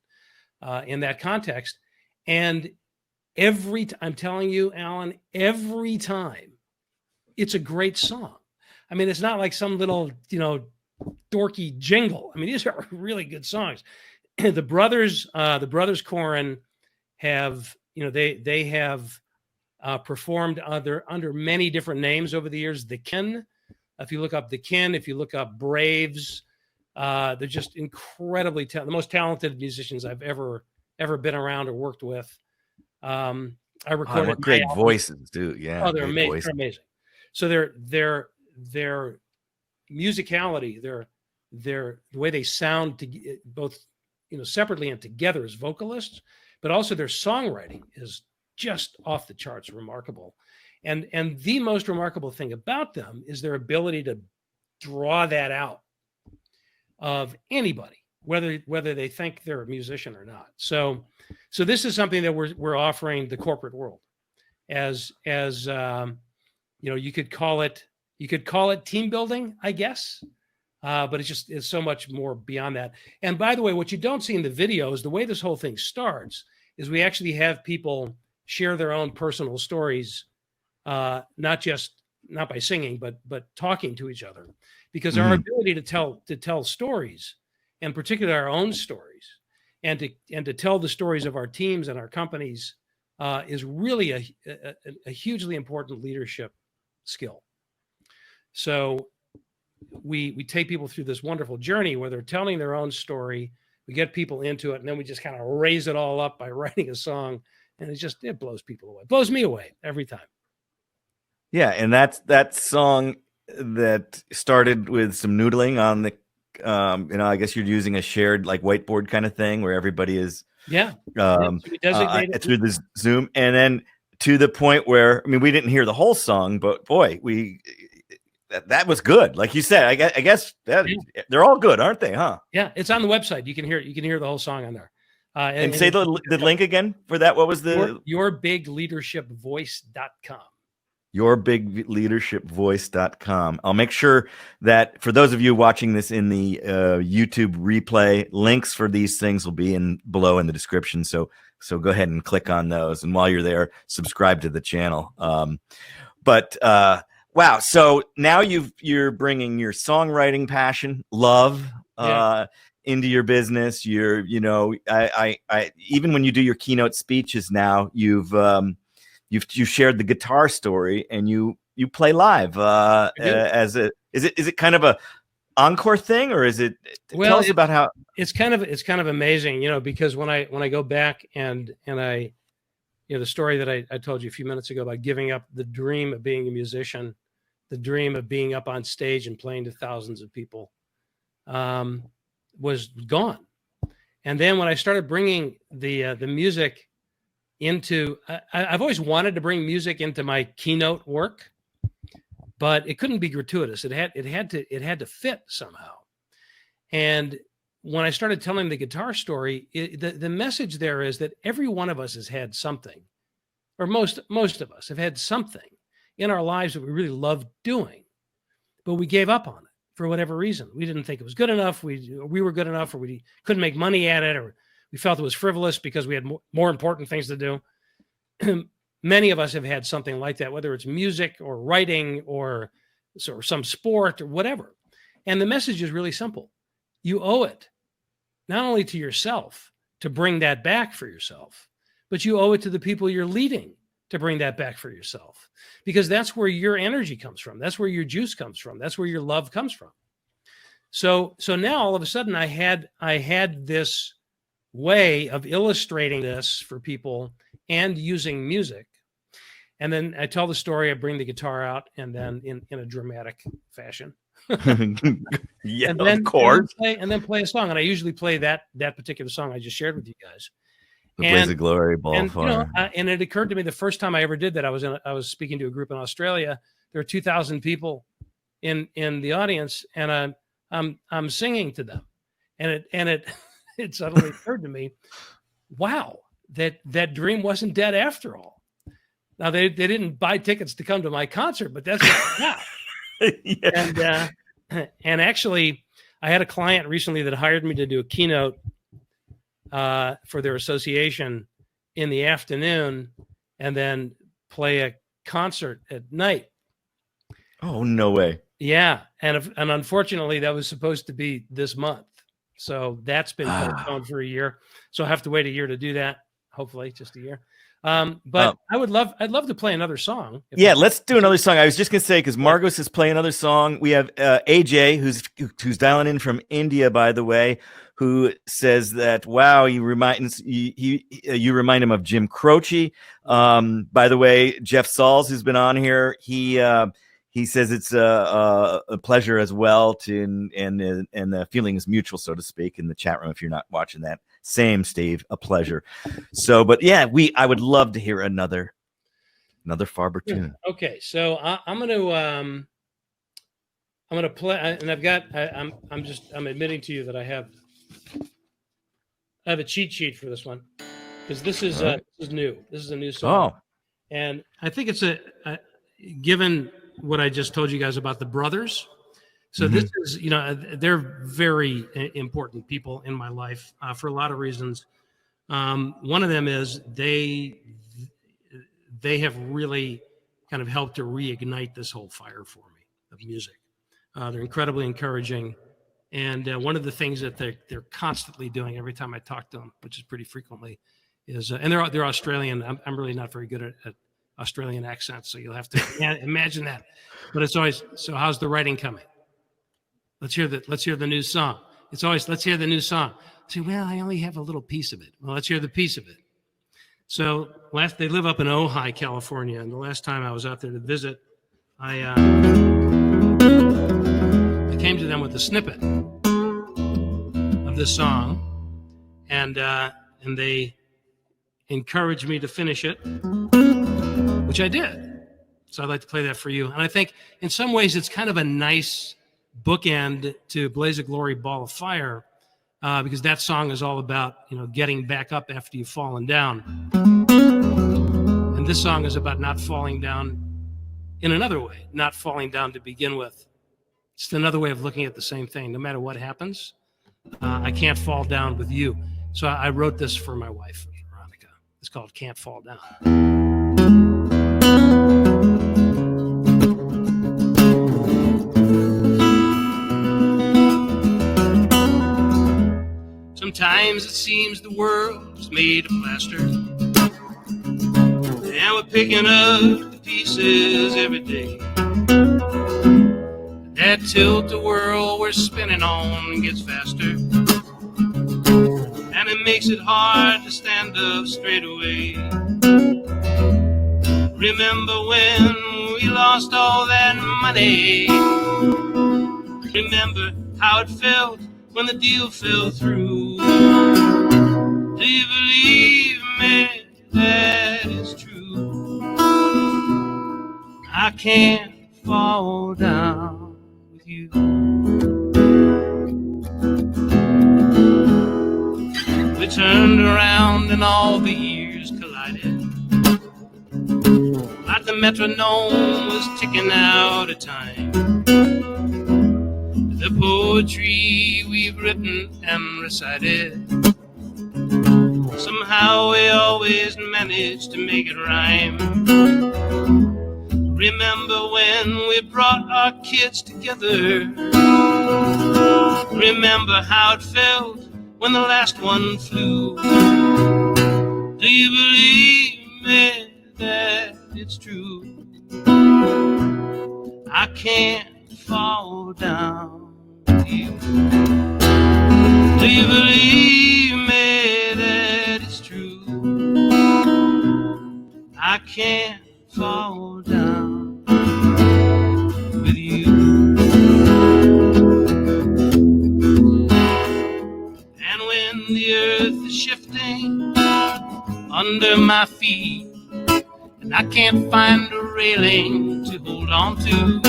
in that context. And I'm telling you, Allan, every time it's a great song. I mean, it's not like some little, dorky jingle. I mean, these are really good songs. The brothers Corin have, they have performed under many different names over the years. The Kin, if you look up The Kin, if you look up Braves, they're just incredibly the most talented musicians I've ever been around or worked with. I recorded great voices, dude. Yeah, they're amazing. They're amazing. So their musicality, the way they sound both separately and together as vocalists, but also their songwriting is just off the charts remarkable. And the most remarkable thing about them is their ability to draw that out of anybody, whether they think they're a musician or not. So this is something that we're offering the corporate world as you could call it team building, I guess. But it's so much more beyond that. And by the way, what you don't see in the video is the way this whole thing starts is we actually have people share their own personal stories, not by singing, but talking to each other, because our ability to tell stories, and particularly our own stories, and to tell the stories of our teams and our companies is really a hugely important leadership skill. So we take people through this wonderful journey where they're telling their own story. We get people into it, and then we just kind of raise it all up by writing a song, and it blows people away. It blows me away every time. Yeah, and that's that song that started with some noodling on the, I guess you're using a shared like whiteboard kind of thing where everybody is through the Zoom, and then to the point where we didn't hear the whole song, but boy, that was good. Like you said, I guess they're all good, aren't they? Huh? Yeah, it's on the website. You can hear the whole song on there. And say the link again for that. What was the yourbigleadershipvoice.com? Yourbigleadershipvoice.com. I'll make sure that for those of you watching this in the YouTube replay, links for these things will be below in the description. So go ahead and click on those. And while you're there, subscribe to the channel. Wow. So now you're bringing your songwriting passion, love, into your business. You're, I even when you do your keynote speeches now, you've shared the guitar story, and you play live is it kind of a encore thing, or is it? Tell us about how it's kind of amazing, because when I go back and I, the story that I told you a few minutes ago about giving up the dream of being a musician, the dream of being up on stage and playing to thousands of people, was gone. And then when I started bringing the music into, I've always wanted to bring music into my keynote work, but it couldn't be gratuitous. It had to fit somehow. And when I started telling the guitar story, the message there is that every one of us has had something, or most of us have had something in our lives that we really loved doing, but we gave up on it for whatever reason. We didn't think it was good enough. We were good enough, or we couldn't make money at it, or we felt it was frivolous because we had more important things to do. Many of us have had something like that, whether it's music or writing or some sport or whatever. And the message is really simple. You owe it not only to yourself to bring that back for yourself, but you owe it to the people you're leading to bring that back for yourself, because that's where your energy comes from. That's where your juice comes from. That's where your love comes from. So now all of a sudden I had this way of illustrating this for people and using music. And then I tell the story, I bring the guitar out, and then in a dramatic fashion. Yeah, and then, of course. And then play a song. And I usually play that particular song I just shared with you guys. The Blaze of Glory Ball and of Fire. And it occurred to me the first time I ever did that, I was speaking to a group in Australia. There were 2,000 people in the audience, and I'm singing to them, and it suddenly occurred to me, wow, that dream wasn't dead after all. Now they didn't buy tickets to come to my concert, but that's what yeah. And actually, I had a client recently that hired me to do a keynote for their association in the afternoon, and then play a concert at night. Oh, no way. Yeah, and unfortunately, that was supposed to be this month, so that's been postponed for a year. So I have to wait a year to do that. Hopefully, just a year. But I'd love to play another song. Yeah, let's do another song. I was just gonna say, because Margot says play another song. We have AJ who's dialing in from India, by the way, who says that wow, you remind him of Jim Croce. By the way, Jeff Sauls, who's been on here, he says it's a pleasure as well and the feeling is mutual, so to speak, in the chat room. If you're not watching that, same, Steve, a pleasure. So, but yeah, I would love to hear another Farber tune. Okay, so I'm gonna play, and I'm admitting to you that I have a cheat sheet for this one, because this is new. This is a new song. And I think it's given what I just told you guys about the brothers. So this is, they're very important people in my life for a lot of reasons. One of them is they have really kind of helped to reignite this whole fire for me of music. They're incredibly encouraging. And one of the things that they're constantly doing every time I talk to them, which is pretty frequently, is, and they're Australian. I'm really not very good at Australian accents, so you'll have to imagine that. But it's always, so how's the writing coming? Let's hear the new song. It's always, let's hear the new song. I say, well, I only have a little piece of it. Well, let's hear the piece of it. So they live up in Ojai, California, and the last time I was out there to visit, I came to them with a snippet of this song, and they encouraged me to finish it, which I did. So I'd like to play that for you. And I think in some ways it's kind of a nice bookend to Blaze of Glory Ball of Fire, because that song is all about, getting back up after you've fallen down. And this song is about not falling down in another way, not falling down to begin with. It's another way of looking at the same thing. No matter what happens, I can't fall down with you. So I wrote this for my wife, Veronica. It's called Can't Fall Down. Sometimes it seems the world's made of plaster, and we're picking up the pieces every day. That tilt-a-whirl we're spinning on gets faster, and it makes it hard to stand up straight away. Remember when we lost all that money? Remember how it felt when the deal fell through? Do you believe me that it's true? I can't fall down with you. We turned around and all the years collided, like the metronome was ticking out of time. The poetry we've written and recited, somehow we always managed to make it rhyme. Remember when we brought our kids together? Remember how it felt when the last one flew? Do you believe me that it's true? I can't fall down. Do you believe me that it's true? I can't fall down with you. And when the earth is shifting under my feet, and I can't find a railing to hold on to.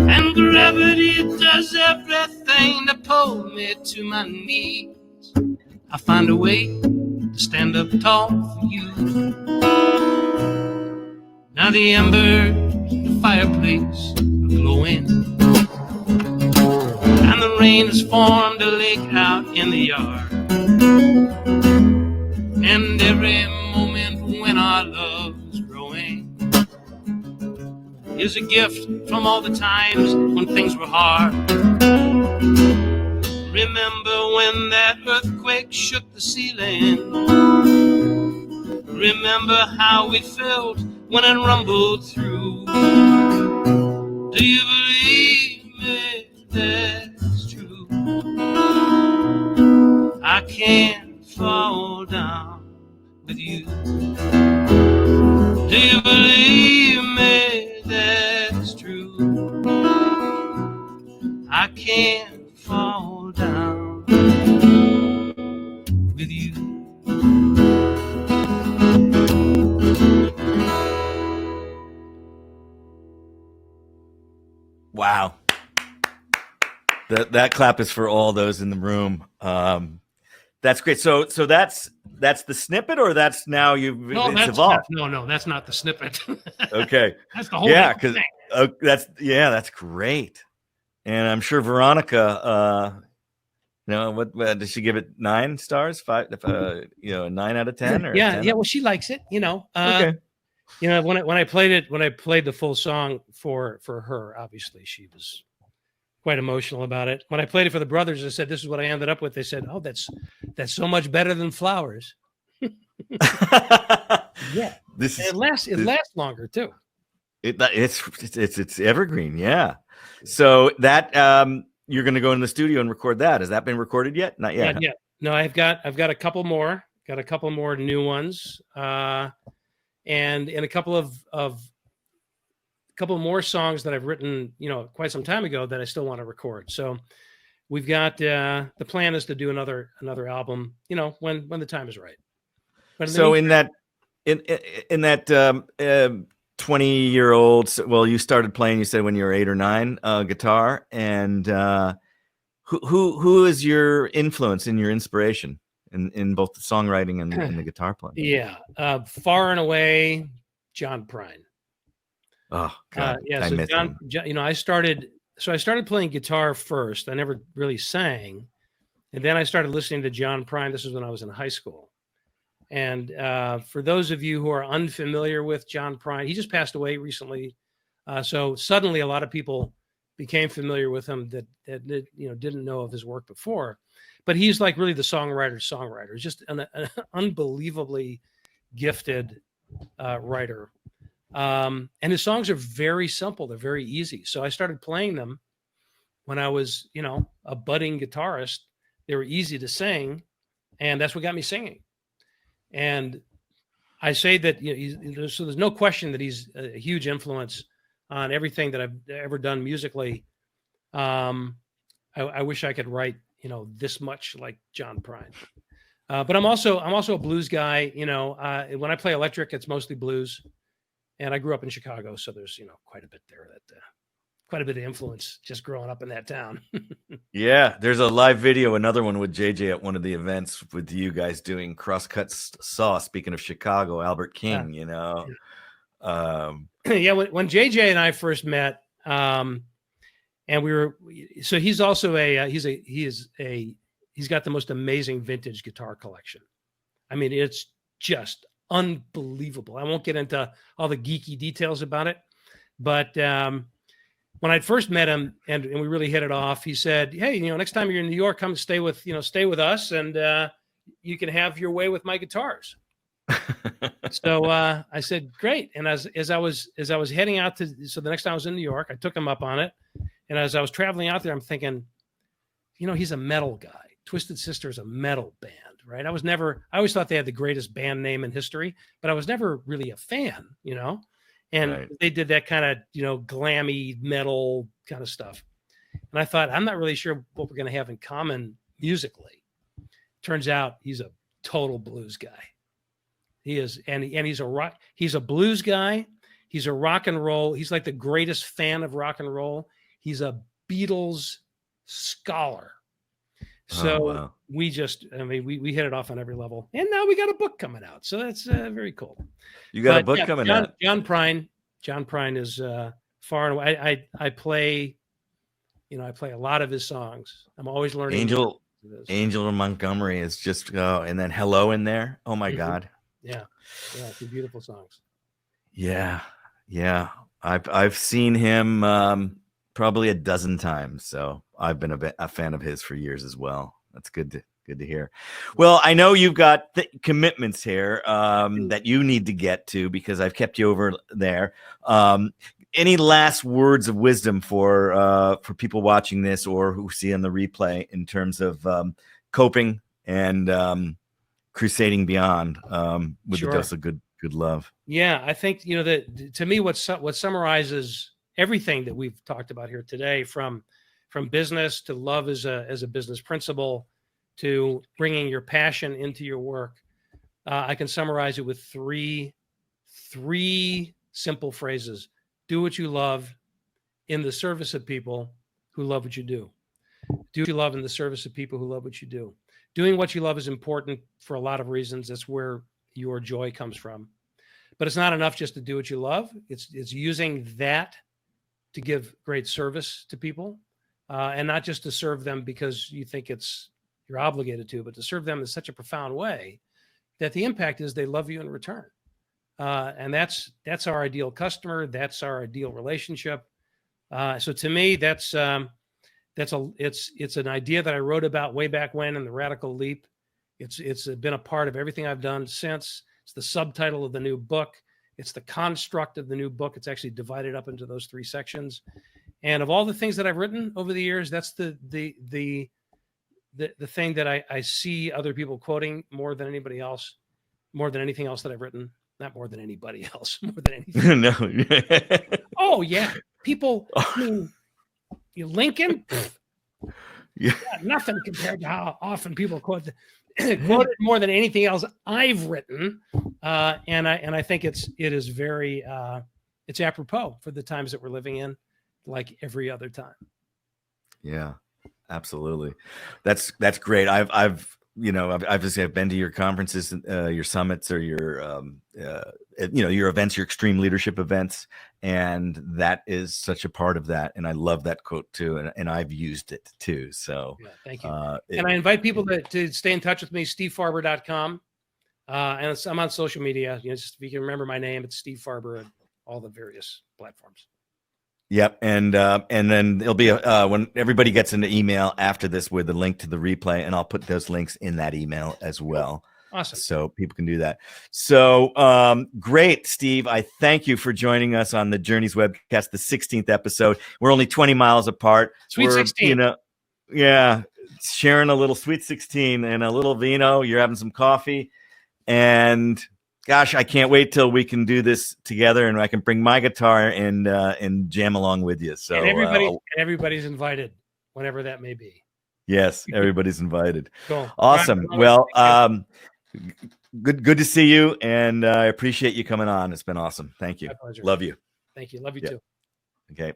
And gravity does everything to pull me to my knees. I find a way to stand up tall for you. Now the embers in the fireplace are glowing, and the rain has formed a lake out in the yard. And every moment when our love's growing is a gift from all the times when things were hard. Remember when that earthquake shook the ceiling? Remember how we felt when it rumbled through? Do you believe me? That's true. I can't fall down with you. Do you believe me? That's true. I can't fall down with you. Wow. That clap is for all those in the room. That's great. So that's the snippet, or that's now it's evolved? No, that's not the snippet. Okay. That's the whole because thing. that's great. And I'm sure Veronica, what does she give it? 9 stars? 5? 9 out of 10? Or Yeah, 10? yeah. Well, she likes it. Okay. When I played the full song for her, obviously she was quite emotional about it. When I played it for the brothers, I said, "This is what I ended up with." They said, "Oh, that's so much better than Flowers." Yeah, it lasts longer too. It's evergreen, yeah. So that you're going to go in the studio and record that. Has that been recorded yet? Not yet. Not yet. No, I've got a couple more. Got a couple more new ones, and a couple more songs that I've written, quite some time ago that I still want to record. So we've got the plan is to do another album, when the time is right. But so in that 20-year-old, well, you started playing, you said when you were 8 or 9, guitar, and who is your influence and your inspiration in both the songwriting and the guitar playing? Yeah, far and away, John Prine. Oh God, yeah. So John, I started playing guitar first. I never really sang, and then I started listening to John Prine. This is when I was in high school. And for those of you who are unfamiliar with John Prine, he just passed away recently. So suddenly, a lot of people became familiar with him that didn't know of his work before. But he's like really the songwriter. He's just an unbelievably gifted writer. And his songs are very simple. They're very easy. So I started playing them when I was, a budding guitarist. They were easy to sing, and that's what got me singing. And I say that, so there's no question that he's a huge influence on everything that I've ever done musically. I wish I could write, this much like John Prine. But I'm also a blues guy. When I play electric, it's mostly blues. And I grew up in Chicago, so there's quite a bit there quite a bit of influence just growing up in that town. Yeah, there's a live video, another one with JJ at one of the events with you guys doing crosscut saw. Speaking of Chicago, Albert King, Yeah, when JJ and I first met, and so he's also he's got the most amazing vintage guitar collection. I mean, it's just unbelievable. I won't get into all the geeky details about it, but when I first met him and we really hit it off, he said, "Hey, next time you're in New York, come stay with us, and you can have your way with my guitars." So I said, "Great." And as I was heading out so the next time I was in New York, I took him up on it, and as I was traveling out there, I'm thinking, he's a metal guy. Twisted Sister is a metal band. Right. I always thought they had the greatest band name in history, but I was never really a fan, and right. They did that kind of, glammy metal kind of stuff. And I thought, I'm not really sure what we're going to have in common musically. Turns out he's a total blues guy. He is, and he's a blues guy. He's a rock and roll. He's like the greatest fan of rock and roll. He's a Beatles scholar. So we hit it off on every level. And now we got a book coming out. So that's very cool. You got a book coming out. John Prine is far and away. I play a lot of his songs. I'm always learning. Angel of Montgomery is just and then Hello in there. Oh my God. Yeah. Two beautiful songs. Yeah. I've seen him probably a dozen times. So I've been a fan of his for years as well. That's good to hear. Well, I know you've got commitments here that you need to get to because I've kept you over there. Any last words of wisdom for people watching this or who see on the replay in terms of coping and crusading beyond with a dose of good love? Yeah, I think that to me what summarizes everything that we've talked about here today, from business to love as a business principle to bringing your passion into your work, I can summarize it with three simple phrases. Do what you love in the service of people who love what you do. Do what you love in the service of people who love what you do. Doing what you love is important for a lot of reasons. That's where your joy comes from. But it's not enough just to do what you love. It's using that to give great service to people, and not just to serve them because you think you're obligated to, but to serve them in such a profound way that the impact is they love you in return. And that's our ideal customer. That's our ideal relationship. So to me, it's an idea that I wrote about way back when in The Radical Leap. It's been a part of everything I've done since. It's the subtitle of the new book. It's the construct of the new book. It's actually divided up into those three sections. And of all the things that I've written over the years, that's the thing that I see other people quoting more than anybody else, more than anything else that I've written. Not more than anybody else, more than anything. No. Oh yeah, people. I mean, Lincoln. Yeah, nothing compared to how often people quote it more than anything else I've written, and I think it is very it's apropos for the times that we're living in, like every other time. Yeah, absolutely. That's great. I've been to your conferences, your summits, or your your events, your extreme leadership events, and that is such a part of that. And I love that quote too, and I've used it too. So thank you. And I invite people to stay in touch with me, stevefarber.com. And I'm on social media. Just if you can remember my name, it's Steve Farber at all the various platforms. Yep, and then it'll be when everybody gets an email after this with the link to the replay, and I'll put those links in that email as well. Awesome. So people can do that. So great, Steve. I thank you for joining us on the Journeys Webcast, the 16th episode. We're only 20 miles apart. Sweet 16. Sharing a little Sweet 16 and a little vino. You're having some coffee, and gosh, I can't wait till we can do this together, and I can bring my guitar and jam along with you. So and everybody's invited, whenever that may be. Yes, everybody's invited. Cool. Awesome. Well, good to see you, and I appreciate you coming on. It's been awesome. Thank you. My pleasure. Love you. Thank you. Love you too. Okay.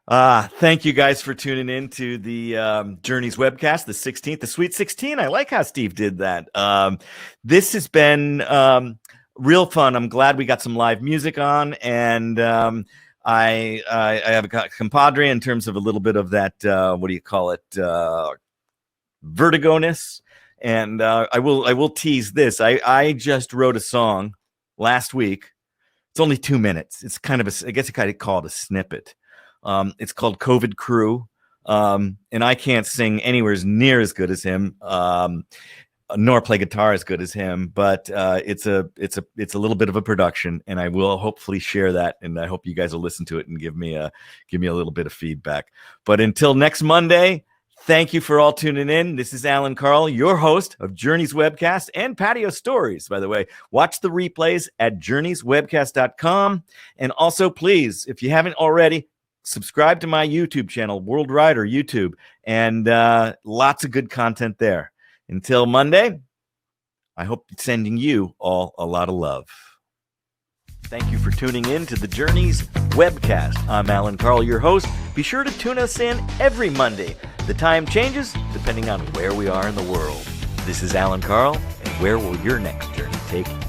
Thank you guys for tuning in to the Journeys Webcast, the 16th, the Sweet 16. I like how Steve did that. This has been real fun. I'm glad we got some live music on, and I have a compadre in terms of a little bit of that, what do you call it, vertigo-ness. And I will tease this. I just wrote a song last week. It's only 2 minutes. It's kind of I guess you kind of call it a snippet. It's called COVID Crew. And I can't sing anywhere near as good as him, nor play guitar as good as him, but it's a little bit of a production, and I will hopefully share that, and I hope you guys will listen to it and give me a little bit of feedback. But until next Monday, thank you for all tuning in. This is Allan Karl, your host of Journeys Webcast and Patio Stories. By the way, watch the replays at journeyswebcast.com, and also please, if you haven't already, subscribe to my YouTube channel, WorldRider YouTube, and lots of good content there. Until Monday, I hope sending you all a lot of love. Thank you for tuning in to the Journeys Webcast. I'm Allan, Karl, your host. Be sure to tune us in every Monday. The time changes depending on where we are in the world. This is Allan, Karl, and where will your next journey take you?